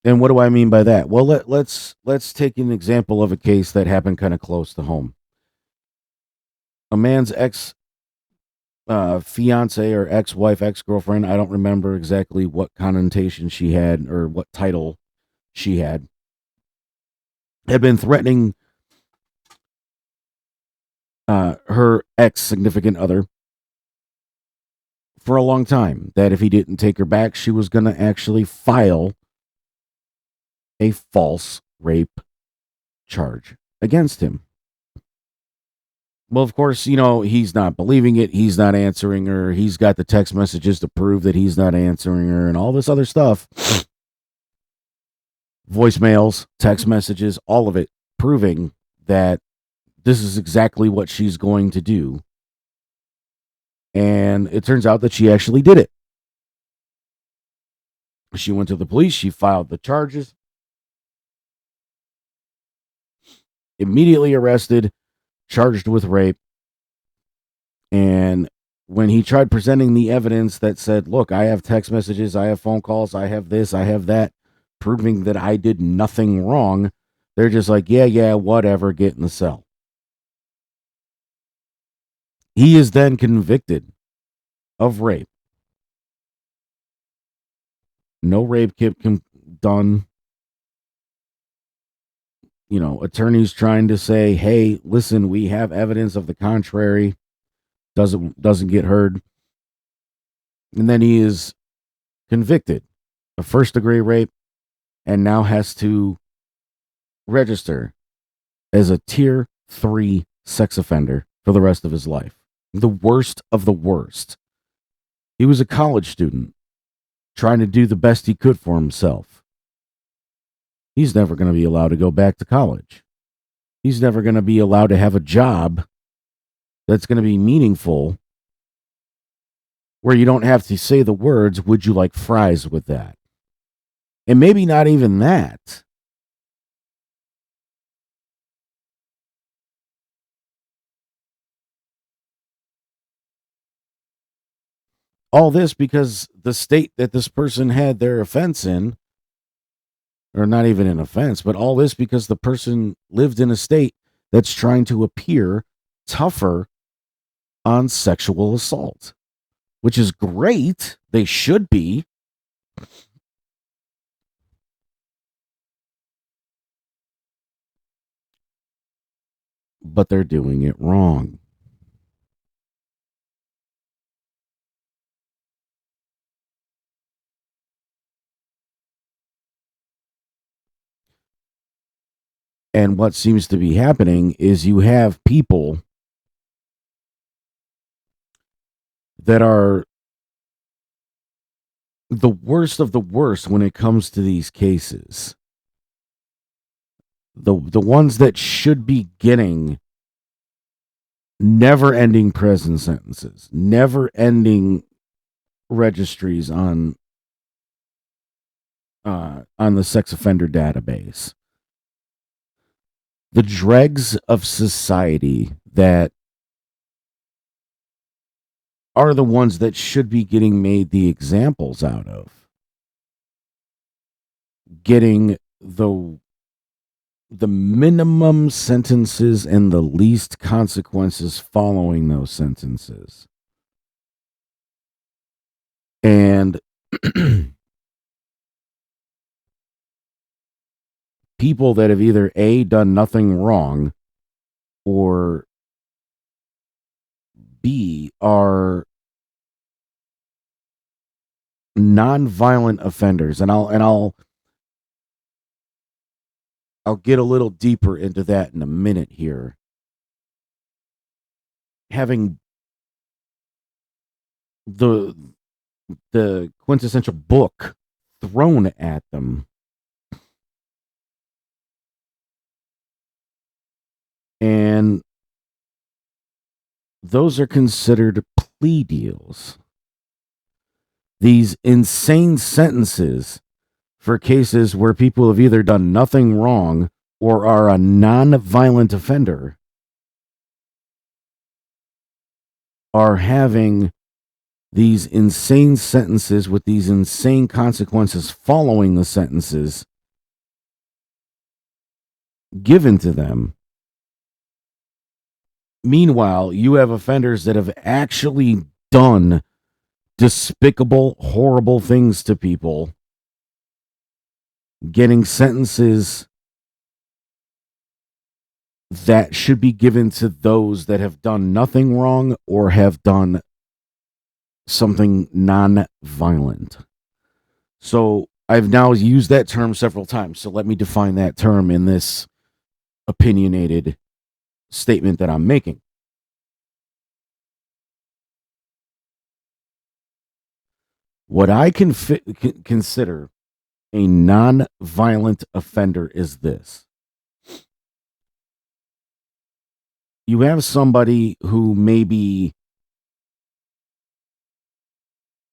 And what do I mean by that? Well, let's take an example of a case that happened kind of close to home. A man's ex fiance or ex-wife, ex-girlfriend, I don't remember exactly what connotation she had or what title she had been threatening her ex-significant other for a long time, that if he didn't take her back, she was going to actually file a false rape charge against him. Well, of course, he's not believing it. He's not answering her. He's got the text messages to prove that he's not answering her and all this other stuff. Voicemails, text messages, all of it proving that this is exactly what she's going to do. And it turns out that she actually did it. She went to the police. She filed the charges. Immediately arrested, charged with rape. And when he tried presenting the evidence that said, look, I have text messages, I have phone calls, I have this, I have that, proving that I did nothing wrong, they're just like, yeah, whatever, get in the cell. He is then convicted of rape. No rape kit done. Attorneys trying to say, hey, listen, we have evidence of the contrary. Doesn't get heard. And then he is convicted of first-degree rape and now has to register as a Tier 3 sex offender for the rest of his life. The worst of the worst. He was a college student trying to do the best he could for himself. He's never going to be allowed to go back to college. He's never going to be allowed to have a job that's going to be meaningful, where you don't have to say the words, would you like fries with that? And maybe not even that. All this because the state that this person had their offense in, or not even an offense, but all this because the person lived in a state that's trying to appear tougher on sexual assault, which is great. They should be. But they're doing it wrong. And what seems to be happening is you have people that are the worst of the worst when it comes to these cases. The ones that should be getting never-ending prison sentences, never-ending registries on the sex offender database. The dregs of society that are the ones that should be getting made the examples out of. Getting the minimum sentences and the least consequences following those sentences. And people that have either A, done nothing wrong, or B, are non-violent offenders. And I'll get a little deeper into that in a minute here. Having the quintessential book thrown at them. And those are considered plea deals. These insane sentences for cases where people have either done nothing wrong or are a non-violent offender are having these insane sentences with these insane consequences following the sentences given to them. Meanwhile, you have offenders that have actually done despicable, horrible things to people, getting sentences that should be given to those that have done nothing wrong or have done something non-violent. So I've now used that term several times. So let me define that term in this opinionated statement that I'm making. What I consider a non-violent offender is this. You have somebody who maybe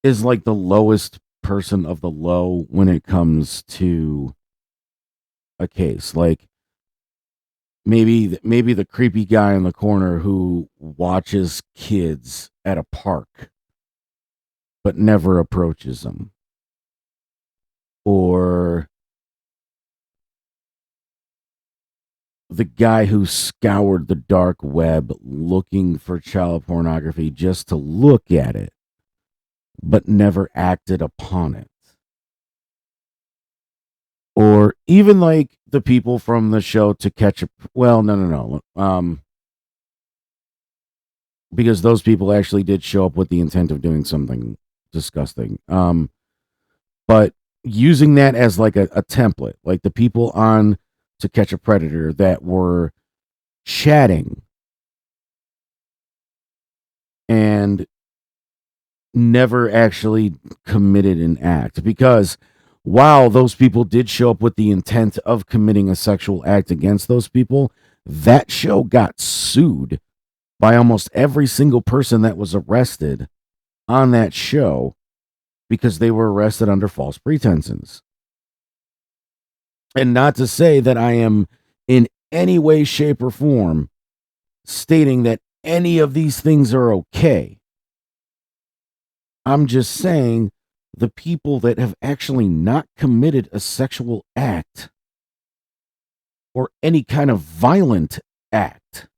is like the lowest person of the low when it comes to a case. Like maybe the creepy guy in the corner who watches kids at a park but never approaches them. Or the guy who scoured the dark web looking for child pornography just to look at it, but never acted upon it. Or even like the people from the show To Catch a... Well, no. Because those people actually did show up with the intent of doing something disgusting. But using that as like a template, like the people on To Catch a Predator that were chatting and never actually committed an act, because while those people did show up with the intent of committing a sexual act against those people, that show got sued by almost every single person that was arrested on that show because they were arrested under false pretenses. And not to say that I am in any way, shape, or form stating that any of these things are okay. I'm just saying the people that have actually not committed a sexual act or any kind of violent act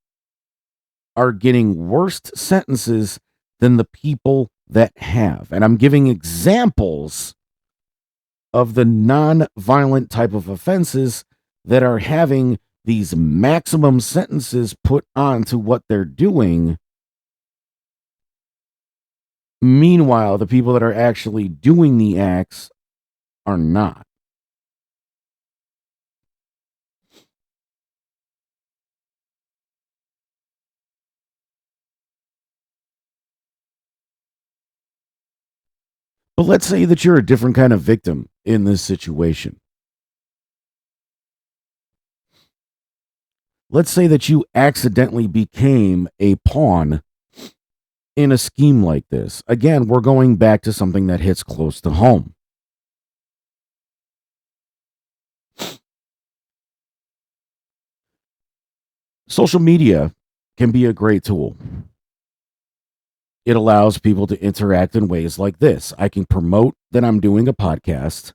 are getting worse sentences than the people that have. And I'm giving examples of the non-violent type of offenses that are having these maximum sentences put on to what they're doing. Meanwhile, the people that are actually doing the acts are not. But let's say that you're a different kind of victim in this situation. Let's say that you accidentally became a pawn in a scheme like this. Again, we're going back to something that hits close to home. Social media can be a great tool. It allows people to interact in ways like this. I can promote that I'm doing a podcast.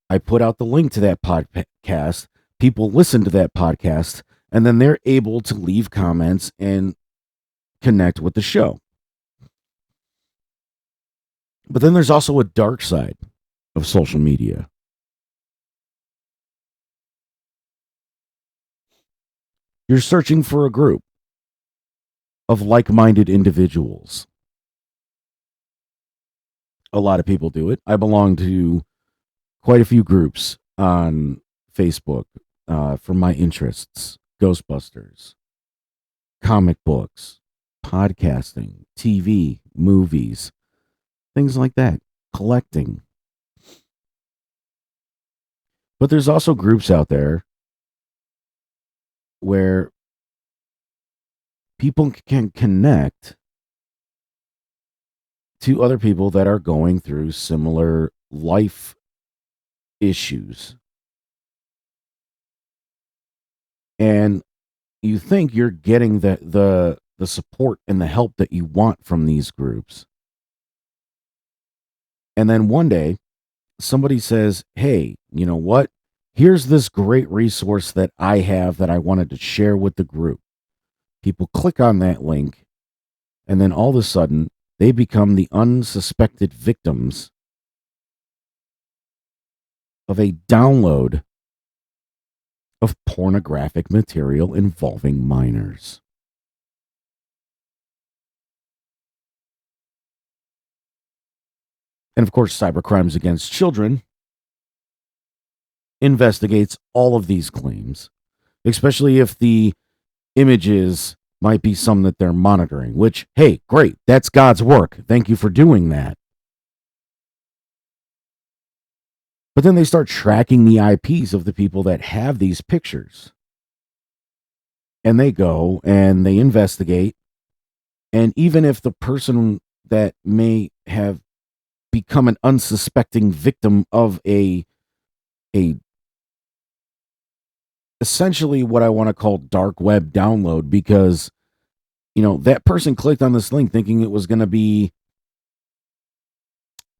I put out the link to that podcast. People listen to that podcast, and then they're able to leave comments and connect with the show. But then there's also a dark side of social media. You're searching for a group of like-minded individuals. A lot of people do it. I belong to quite a few groups on Facebook for my interests: Ghostbusters, comic books, podcasting, TV, movies, things like that, collecting. But there's also groups out there where people can connect to other people that are going through similar life issues. And you think you're getting the support and the help that you want from these groups. And then one day somebody says, "Hey, you know what? Here's this great resource that I have that I wanted to share with the group." People click on that link, and then all of a sudden they become the unsuspected victims of a download of pornographic material involving minors. And of course, Cybercrimes Against Children investigates all of these claims especially if the images might be some that they're monitoring, which, hey, great. That's God's work. Thank you for doing that. But then they start tracking the IPs of the people that have these pictures. And they go and they investigate. And even if the person that may have become an unsuspecting victim of a essentially what I want to call dark web download, because that person clicked on this link thinking it was going to be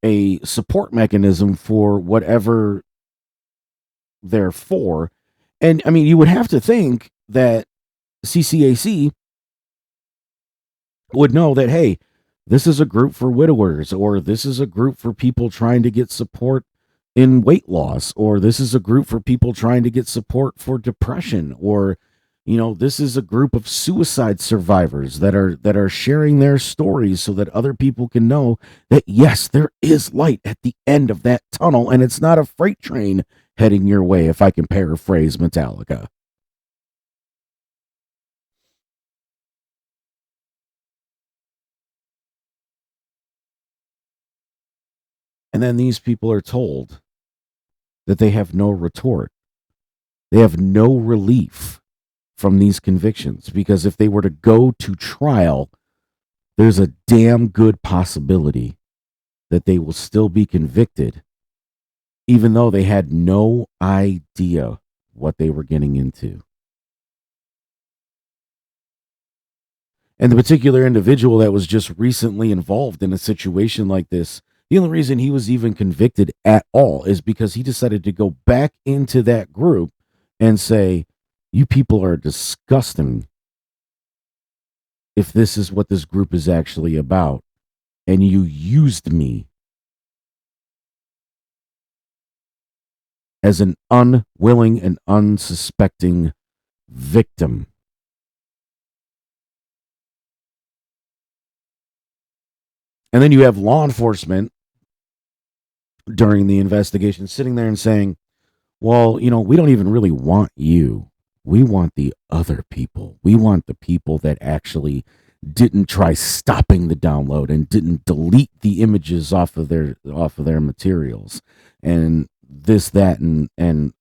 a support mechanism for whatever they're for. And I mean, you would have to think that CCAC would know that, hey, this is a group for widowers, or this is a group for people trying to get support in weight loss, or this is a group for people trying to get support for depression, or this is a group of suicide survivors that are sharing their stories so that other people can know that, yes, there is light at the end of that tunnel, and it's not a freight train heading your way, if I can paraphrase Metallica. And then these people are told that they have no retort. They have no relief from these convictions, because if they were to go to trial, there's a damn good possibility that they will still be convicted, even though they had no idea what they were getting into. And the particular individual that was just recently involved in a situation like this, the only reason he was even convicted at all is because he decided to go back into that group and say, you people are disgusting if this is what this group is actually about. And you used me as an unwilling and unsuspecting victim. And then you have law enforcement during the investigation sitting there and saying, well, we don't even really want you. We want the other people. We want the people that actually didn't try stopping the download and didn't delete the images off of their materials and this, that, and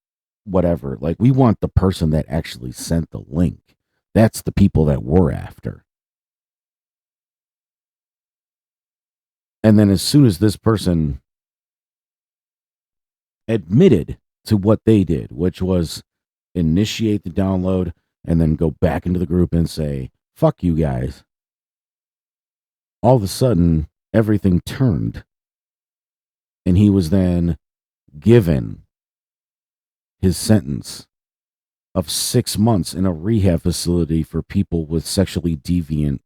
whatever. Like, we want the person that actually sent the link. That's the people that we're after. And then as soon as this person admitted to what they did, which was initiate the download and then go back into the group and say, fuck you guys, all of a sudden everything turned. And he was then given his sentence of 6 months in a rehab facility for people with sexually deviant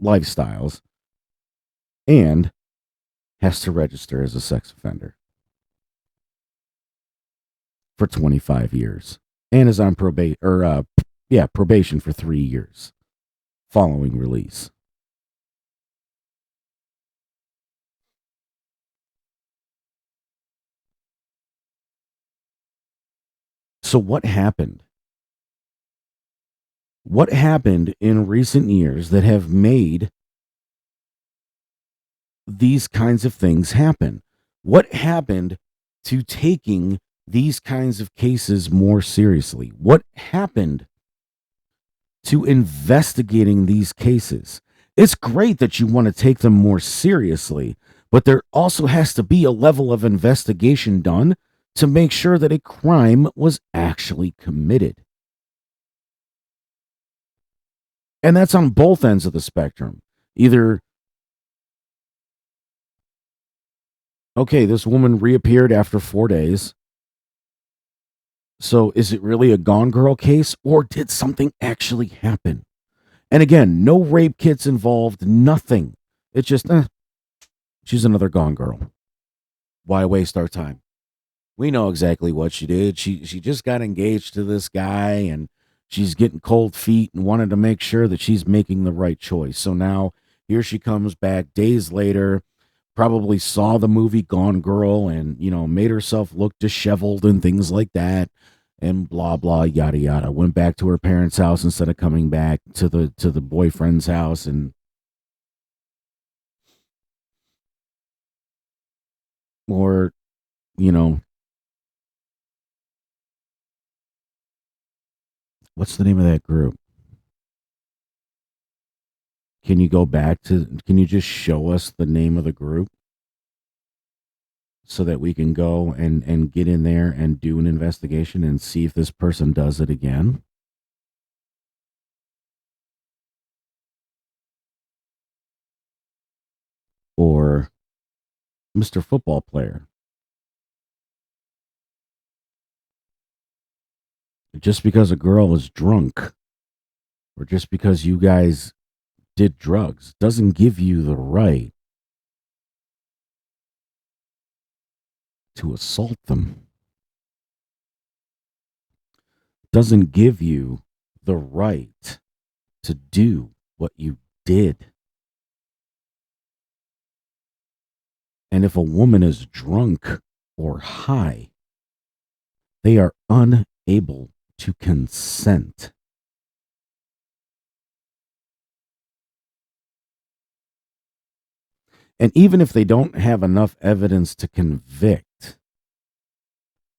lifestyles, and has to register as a sex offender for 25 years and is on probation for 3 years following release. So what happened? What happened in recent years that have made these kinds of things happen? What happened to taking these kinds of cases more seriously? What happened to investigating these cases? It's great that you want to take them more seriously, but there also has to be a level of investigation done to make sure that a crime was actually committed. And that's on both ends of the spectrum. Either, okay, this woman reappeared after 4 days. So is it really a Gone Girl case, or did something actually happen? And again, no rape kits involved, nothing. It's just, she's another Gone Girl. Why waste our time? We know exactly what she did. She just got engaged to this guy, and she's getting cold feet and wanted to make sure that she's making the right choice. So now here she comes back days later, probably saw the movie Gone Girl and, made herself look disheveled and things like that. and blah blah yada yada. Went back to her parents' house instead of coming back to the boyfriend's house, and or you know, what's the name of that group? Can you go back to, can you just show us the name of the group so that we can go and get in there and do an investigation and see if this person does it again? Or Mr. Football Player. Just because a girl is drunk or just because you guys did drugs doesn't give you the right to assault them. Doesn't give you the right to do what you did. And if a woman is drunk or high, they are unable to consent. And even if they don't have enough evidence to convict,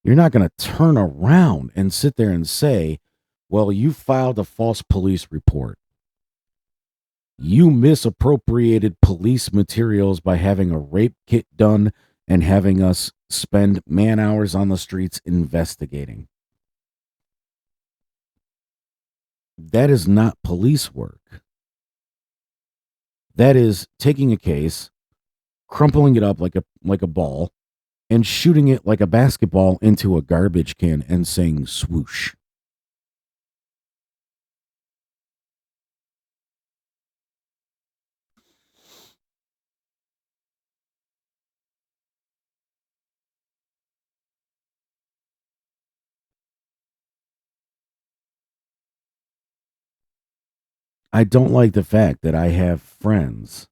you're not going to turn around and sit there and say, well, you filed a false police report. You misappropriated police materials by having a rape kit done and having us spend man hours on the streets investigating. That is not police work. That is taking a case, crumpling it up like a ball, and shooting it like a basketball into a garbage can and saying swoosh. I don't like the fact that I have friends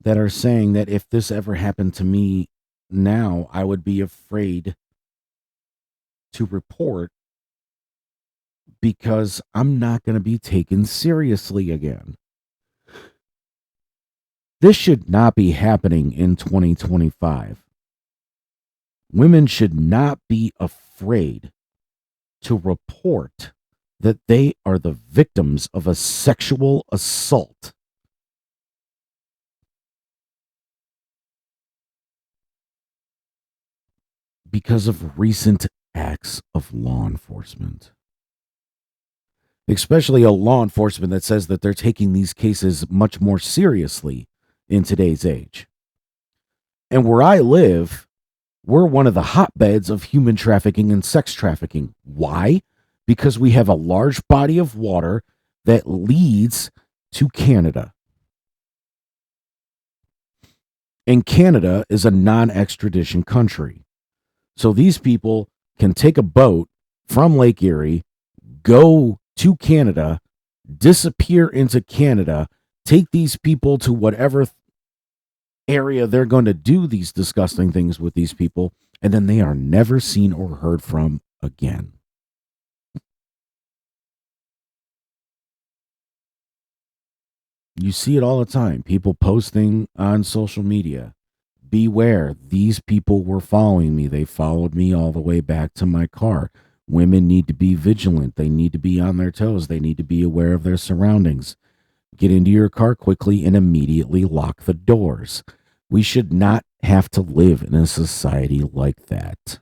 that are saying that if this ever happened to me now, I would be afraid to report because I'm not going to be taken seriously again. This should not be happening in 2025. Women should not be afraid to report that they are the victims of a sexual assault. Because of recent acts of law enforcement. Especially a law enforcement that says that they're taking these cases much more seriously in today's age. And where I live, we're one of the hotbeds of human trafficking and sex trafficking. Why? Because we have a large body of water that leads to Canada. And Canada is a non-extradition country. So these people can take a boat from Lake Erie, go to Canada, disappear into Canada, take these people to whatever area they're going to do these disgusting things with these people, and then they are never seen or heard from again. You see it all the time. People posting on social media. Beware, these people were following me. They followed me all the way back to my car. Women need to be vigilant. They need to be on their toes. They need to be aware of their surroundings. Get into your car quickly and immediately lock the doors. We should not have to live in a society like that.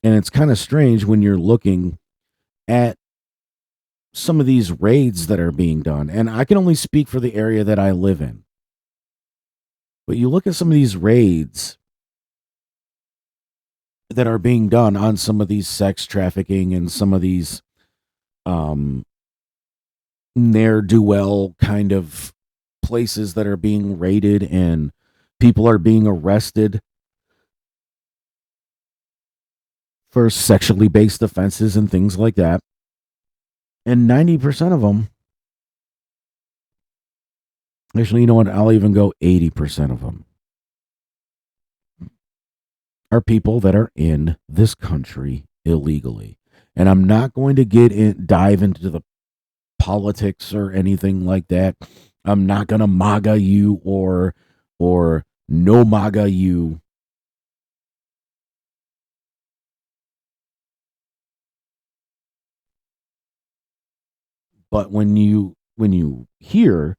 And it's kind of strange when you're looking at some of these raids that are being done. And I can only speak for the area that I live in. But you look at some of these raids that are being done on some of these sex trafficking and some of these ne'er-do-well kind of places that are being raided and people are being arrested for sexually based offenses and things like that. And 90% of them Actually, you know what? I'll even go 80% of them are people that are in this country illegally. And I'm not going to dive into the politics or anything like that. I'm not going to MAGA you or no MAGA you. But when you hear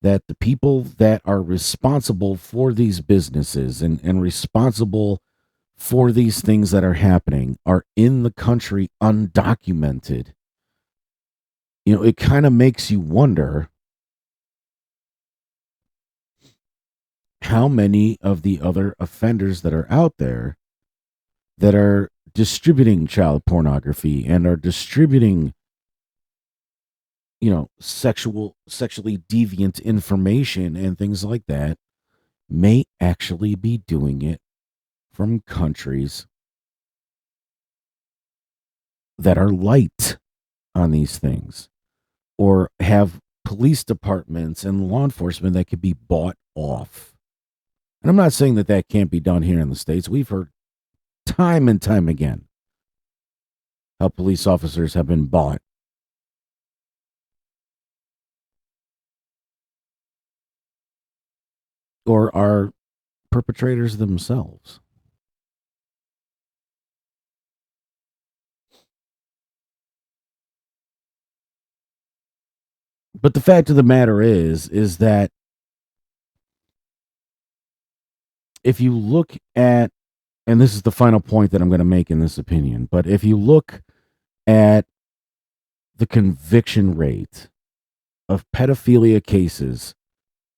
that the people that are responsible for these businesses and responsible for these things that are happening are in the country undocumented, it kind of makes you wonder how many of the other offenders that are out there that are distributing child pornography and are distributing sexually deviant information and things like that may actually be doing it from countries that are light on these things or have police departments and law enforcement that could be bought off. And I'm not saying that that can't be done here in the States. We've heard time and time again how police officers have been bought. Or are perpetrators themselves. But the fact of the matter is that if you look at, and this is the final point that I'm going to make in this opinion, but if you look at the conviction rate of pedophilia cases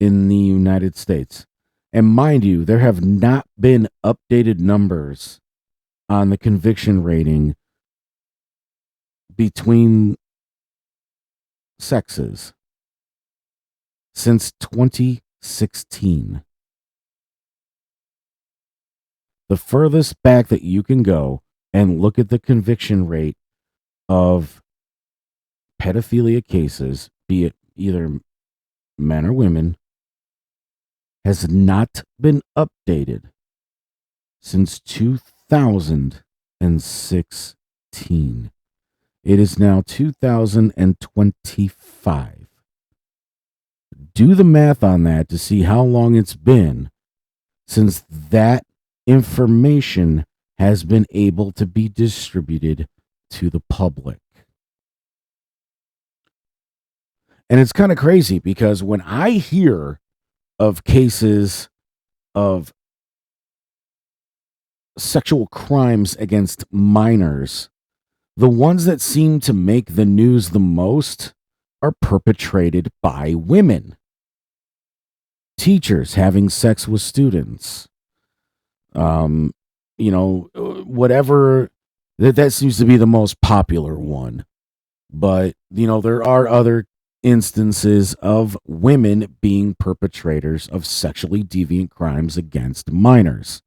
in the United States, and mind you, there have not been updated numbers on the conviction rating between sexes since 2016. The furthest back that you can go and look at the conviction rate of pedophilia cases, be it either men or women, has not been updated since 2016. It is now 2025. Do the math on that to see how long it's been since that information has been able to be distributed to the public. And it's kind of crazy because when I hear of cases of sexual crimes against minors, the ones that seem to make the news the most are perpetrated by women. Teachers having sex with students. Whatever, that seems to be the most popular one. But, there are other instances of women being perpetrators of sexually deviant crimes against minors.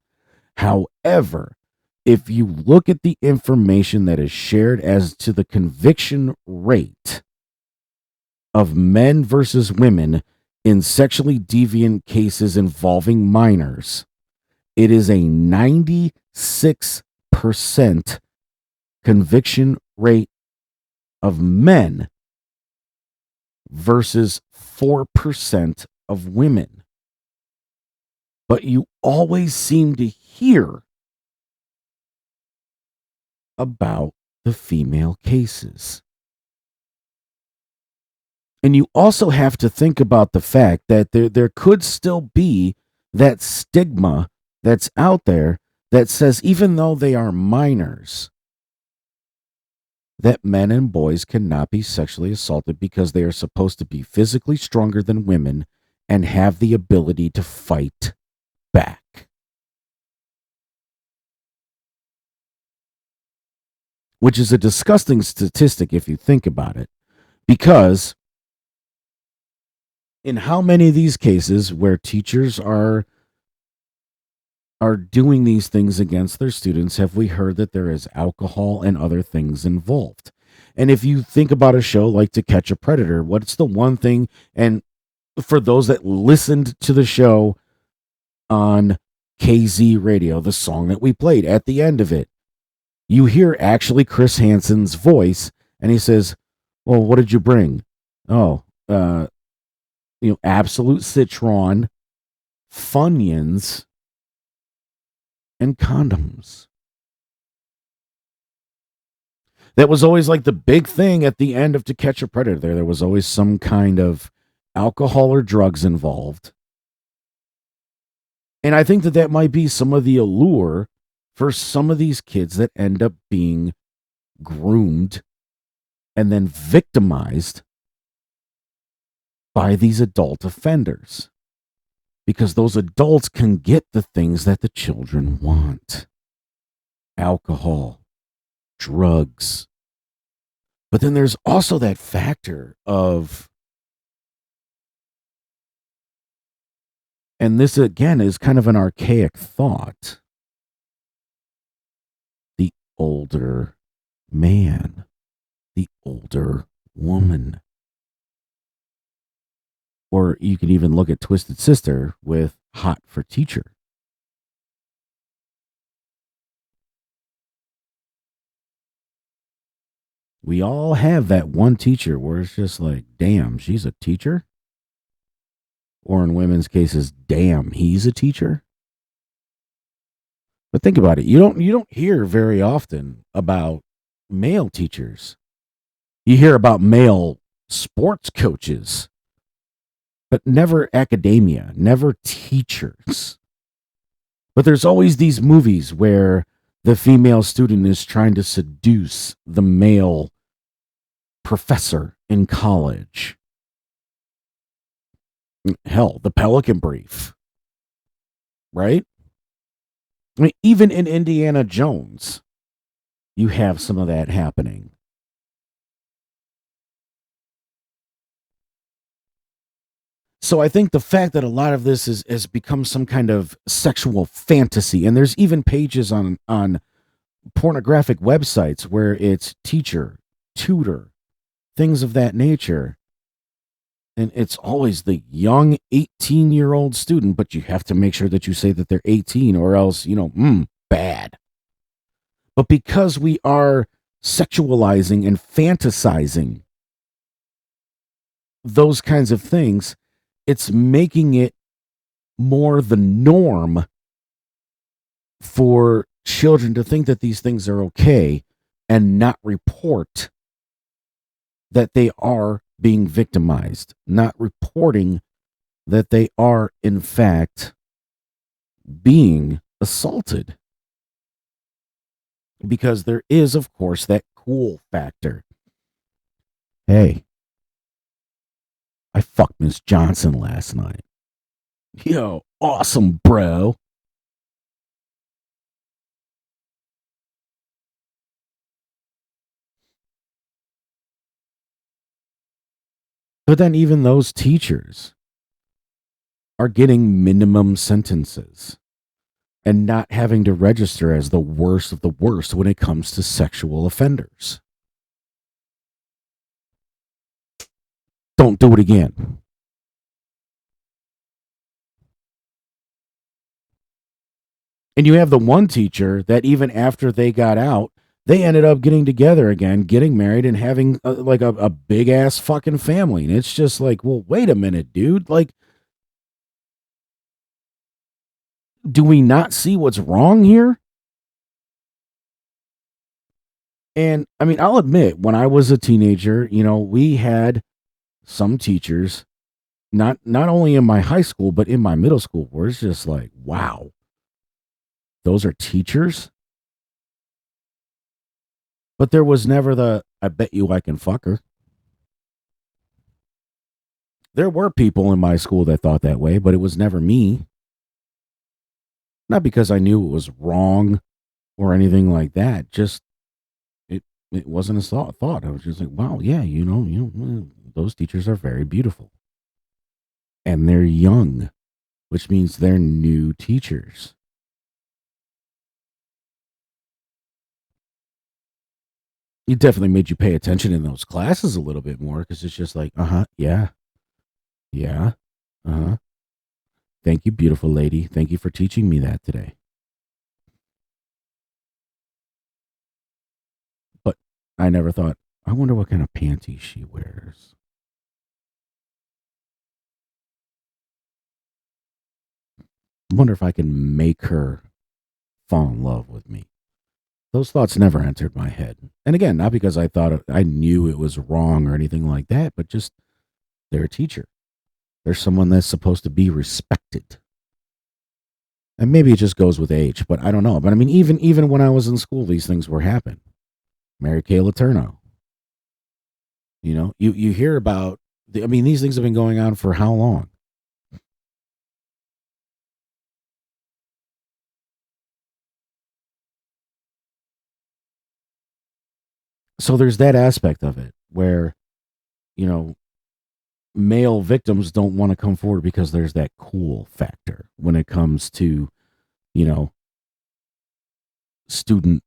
However, if you look at the information that is shared as to the conviction rate of men versus women in sexually deviant cases involving minors, it is a 96% conviction rate of men versus 4% of women. But you always seem to hear about the female cases. And you also have to think about the fact that there could still be that stigma that's out there that says even though they are minors, that men and boys cannot be sexually assaulted because they are supposed to be physically stronger than women and have the ability to fight back. Which is a disgusting statistic if you think about it, because in how many of these cases where teachers are doing these things against their students have we heard that there is alcohol and other things involved? And if you think about a show like To Catch a Predator, what's the one thing, and for those that listened to the show on KZ Radio, the song that we played at the end of it, you hear actually Chris Hansen's voice, and he says, well, what did you bring? Oh, Absolute Citron, Funyuns, and condoms. That was always like the big thing at the end of To Catch a Predator. There was always some kind of alcohol or drugs involved. And I think that might be some of the allure for some of these kids that end up being groomed and then victimized by these adult offenders. Because those adults can get the things that the children want. Alcohol, drugs. But then there's also that factor of, and this again is kind of an archaic thought, the older man, the older woman. Or you can even look at Twisted Sister with Hot for Teacher. We all have that one teacher where it's just like, damn, she's a teacher. Or in women's cases, damn, he's a teacher. But think about it. You don't hear very often about male teachers. You hear about male sports coaches, but never academia, never teachers. But there's always these movies where the female student is trying to seduce the male professor in college. Hell, the Pelican Brief. Right? I mean, even in Indiana Jones, you have some of that happening. So I think the fact that a lot of this has become some kind of sexual fantasy, and there's even pages on pornographic websites where it's teacher, tutor, things of that nature. And it's always the young 18-year-old student, but you have to make sure that you say that they're 18 or else, bad. But because we are sexualizing and fantasizing those kinds of things, it's making it more the norm for children to think that these things are okay and not report that they are being victimized, not reporting that they are, in fact, being assaulted. Because there is, of course, that cool factor. Hey, I fucked Miss Johnson last night. Yo, awesome, bro. But then even those teachers are getting minimum sentences and not having to register as the worst of the worst when it comes to sexual offenders. Don't do it again. And you have the one teacher that even after they got out, they ended up getting together again, getting married, and having a big ass fucking family. And it's just like, well, wait a minute, dude. Like, do we not see what's wrong here? And I mean, I'll admit, when I was a teenager, we had some teachers, not only in my high school, but in my middle school, where it's just like, wow, those are teachers? But there was never the, I bet you I can fuck her. There were people in my school that thought that way, but it was never me. Not because I knew it was wrong or anything like that. Just, it wasn't a thought. I was just like, wow, yeah, those teachers are very beautiful. And they're young, which means they're new teachers. It definitely made you pay attention in those classes a little bit more because it's just like, yeah. Uh-huh. Thank you, beautiful lady. Thank you for teaching me that today. But I never thought, I wonder what kind of panties she wears. I wonder if I can make her fall in love with me. Those thoughts never entered my head. And again, not because I thought I knew it was wrong or anything like that, but just they're a teacher. They're someone that's supposed to be respected. And maybe it just goes with age, but I don't know. But I mean, even when I was in school, these things were happening. Mary Kay Letourneau. You know, you hear about. I mean, these things have been going on for how long? So there's that aspect of it where, you know, male victims don't want to come forward because there's that cool factor when it comes to, you know, student,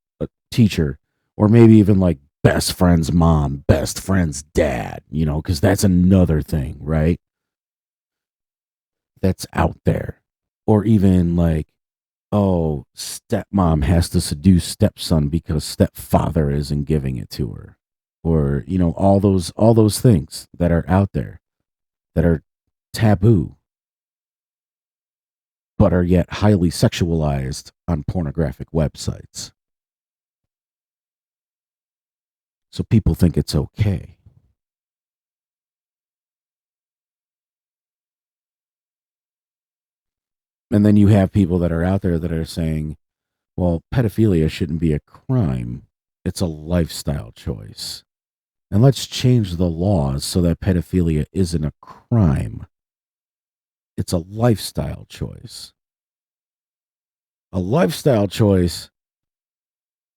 teacher, or maybe even like best friend's mom, best friend's dad, you know, because that's another thing, right? That's out there. Or even like, oh, stepmom has to seduce stepson because stepfather isn't giving it to her. Or, you know, all those things that are out there that are taboo but are yet highly sexualized on pornographic websites. So people think it's okay. And then you have people that are out there that are saying, well, pedophilia shouldn't be a crime. It's a lifestyle choice. And let's change the laws so that pedophilia isn't a crime. It's a lifestyle choice. A lifestyle choice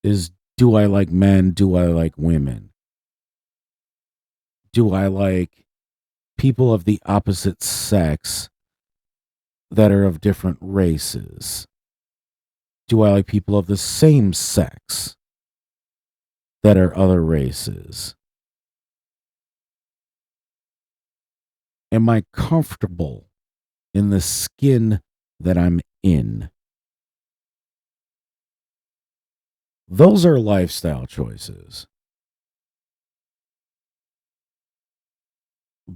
is, do I like men? Do I like women? Do I like people of the opposite sex that are of different races? Do I like people of the same sex that are other races? Am I comfortable in the skin that I'm in? Those are lifestyle choices.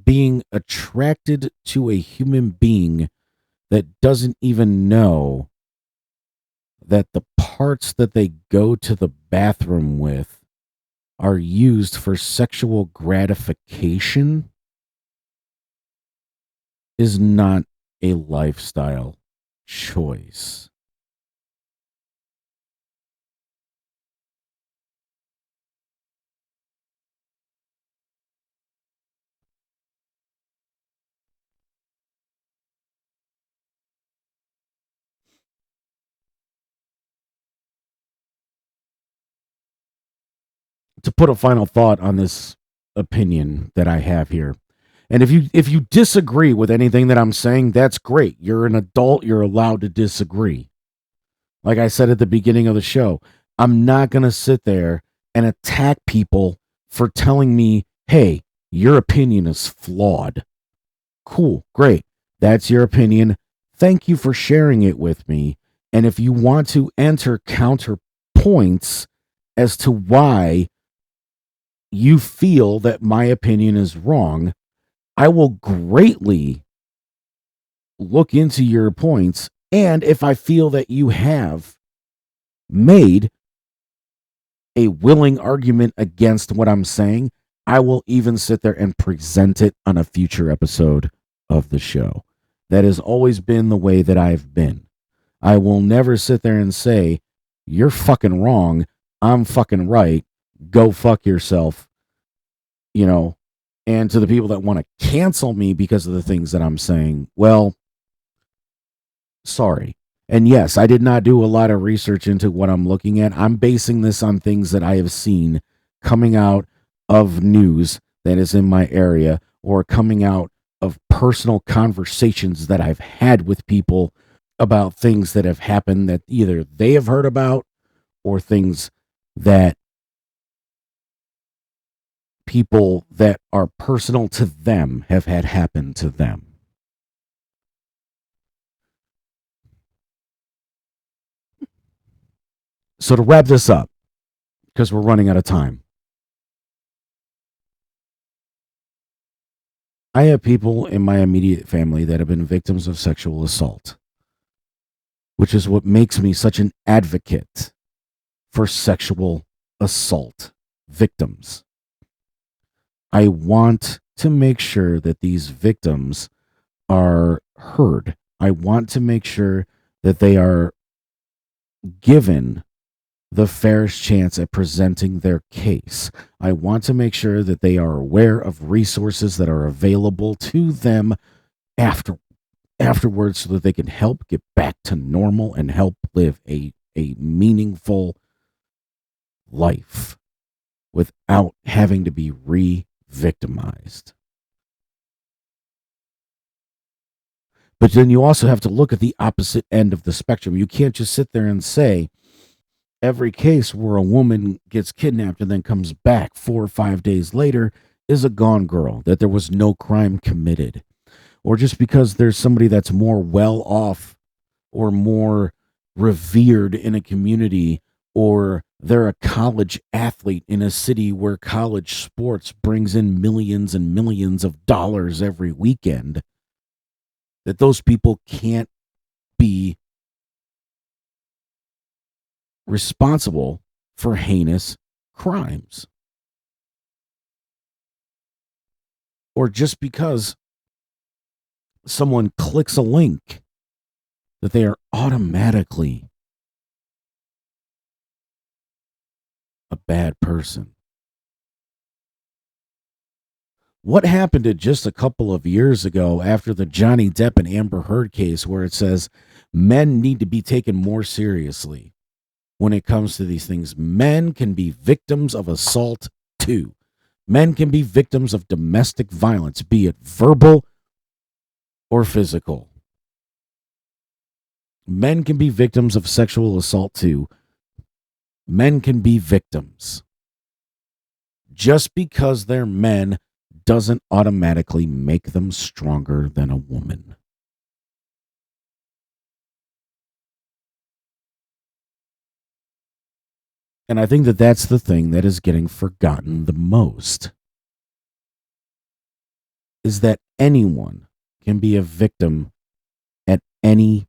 Being attracted to a human being that doesn't even know that the parts that they go to the bathroom with are used for sexual gratification is not a lifestyle choice. To put a final thought on this opinion that I have here. And if you disagree with anything that I'm saying, that's great. You're an adult, you're allowed to disagree. Like I said at the beginning of the show, I'm not going to sit there and attack people for telling me, "Hey, your opinion is flawed." Cool, great. That's your opinion. Thank you for sharing it with me. And if you want to enter counterpoints as to why you feel that my opinion is wrong, I will greatly look into your points. And if I feel that you have made a willing argument against what I'm saying, I will even sit there and present it on a future episode of the show. That has always been the way that I've been. I will never sit there and say, you're fucking wrong, I'm fucking right, go fuck yourself, you know. And to the people that want to cancel me because of the things that I'm saying, well, sorry. And yes, I did not do a lot of research into what I'm looking at. I'm basing this on things that I have seen coming out of news that is in my area or coming out of personal conversations that I've had with people about things that have happened that either they have heard about or things that people that are personal to them have had happen to them. So to wrap this up, because we're running out of time, I have people in my immediate family that have been victims of sexual assault, which is what makes me such an advocate for sexual assault victims. I want to make sure that these victims are heard. I want to make sure that they are given the fairest chance at presenting their case. I want to make sure that they are aware of resources that are available to them afterwards so that they can help get back to normal and help live a meaningful life without having to be re-victimized. But then you also have to look at the opposite end of the spectrum. You can't just sit there and say every case where a woman gets kidnapped and then comes back 4 or 5 days later is a gone girl, that there was no crime committed. Or just because there's somebody that's more well off or more revered in a community, or they're a college athlete in a city where college sports brings in millions and millions of dollars every weekend, that those people can't be responsible for heinous crimes. Or just because someone clicks a link, that they are automatically a bad person. What happened to just a couple of years ago after the Johnny Depp and Amber Heard case, where it says men need to be taken more seriously when it comes to these things? Men can be victims of assault too. Men can be victims of domestic violence, be it verbal or physical. Men can be victims of sexual assault too. Men can be victims. Just because they're men doesn't automatically make them stronger than a woman. And I think that that's the thing that is getting forgotten the most, is that anyone can be a victim at any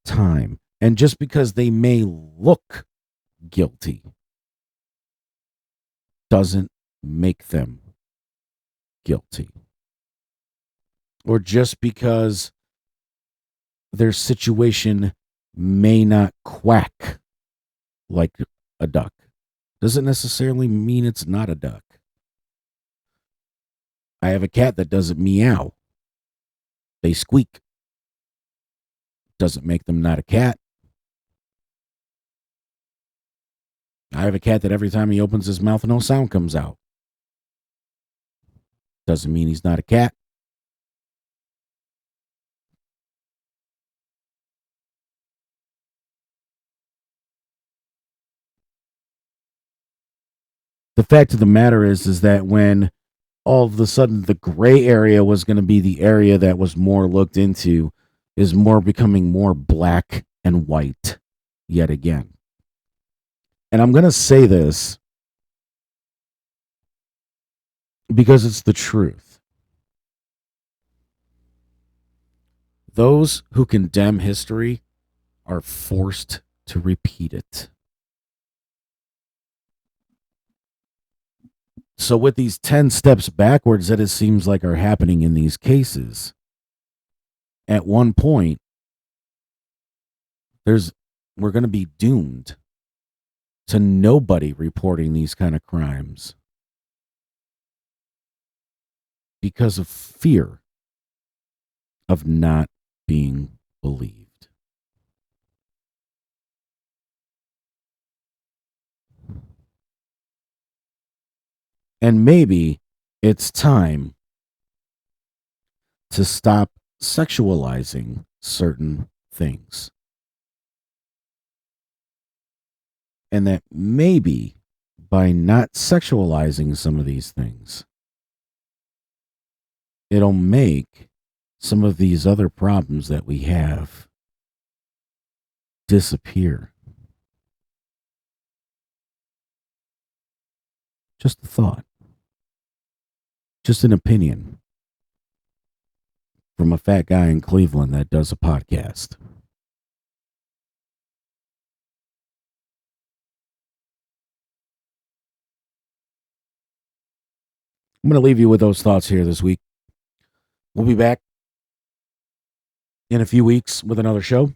time. And just because they may look guilty doesn't make them guilty. Or just because their situation may not quack like a duck doesn't necessarily mean it's not a duck. I have a cat that doesn't meow. They squeak. Doesn't make them not a cat. I have a cat that every time he opens his mouth, no sound comes out. Doesn't mean he's not a cat. The fact of the matter is that when all of a sudden the gray area was going to be the area that was more looked into, is more becoming more black and white yet again. And I'm going to say this because it's the truth. Those who condemn history are forced to repeat it. So with these 10 steps backwards that it seems like are happening in these cases, at one point, we're going to be doomed to nobody reporting these kind of crimes because of fear of not being believed. And maybe it's time to stop sexualizing certain things. And that maybe by not sexualizing some of these things, it'll make some of these other problems that we have disappear. Just a thought. Just an opinion from a fat guy in Cleveland that does a podcast. I'm going to leave you with those thoughts here this week. We'll be back in a few weeks with another show.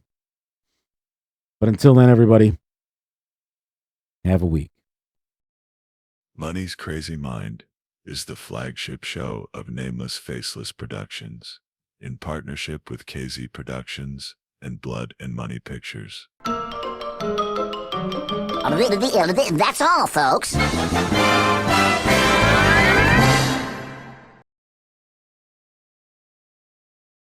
But until then, everybody, have a week. Money's Crazy Mind is the flagship show of Nameless Faceless Productions, in partnership with KZ Productions and Blood and Money Pictures. That's all, folks.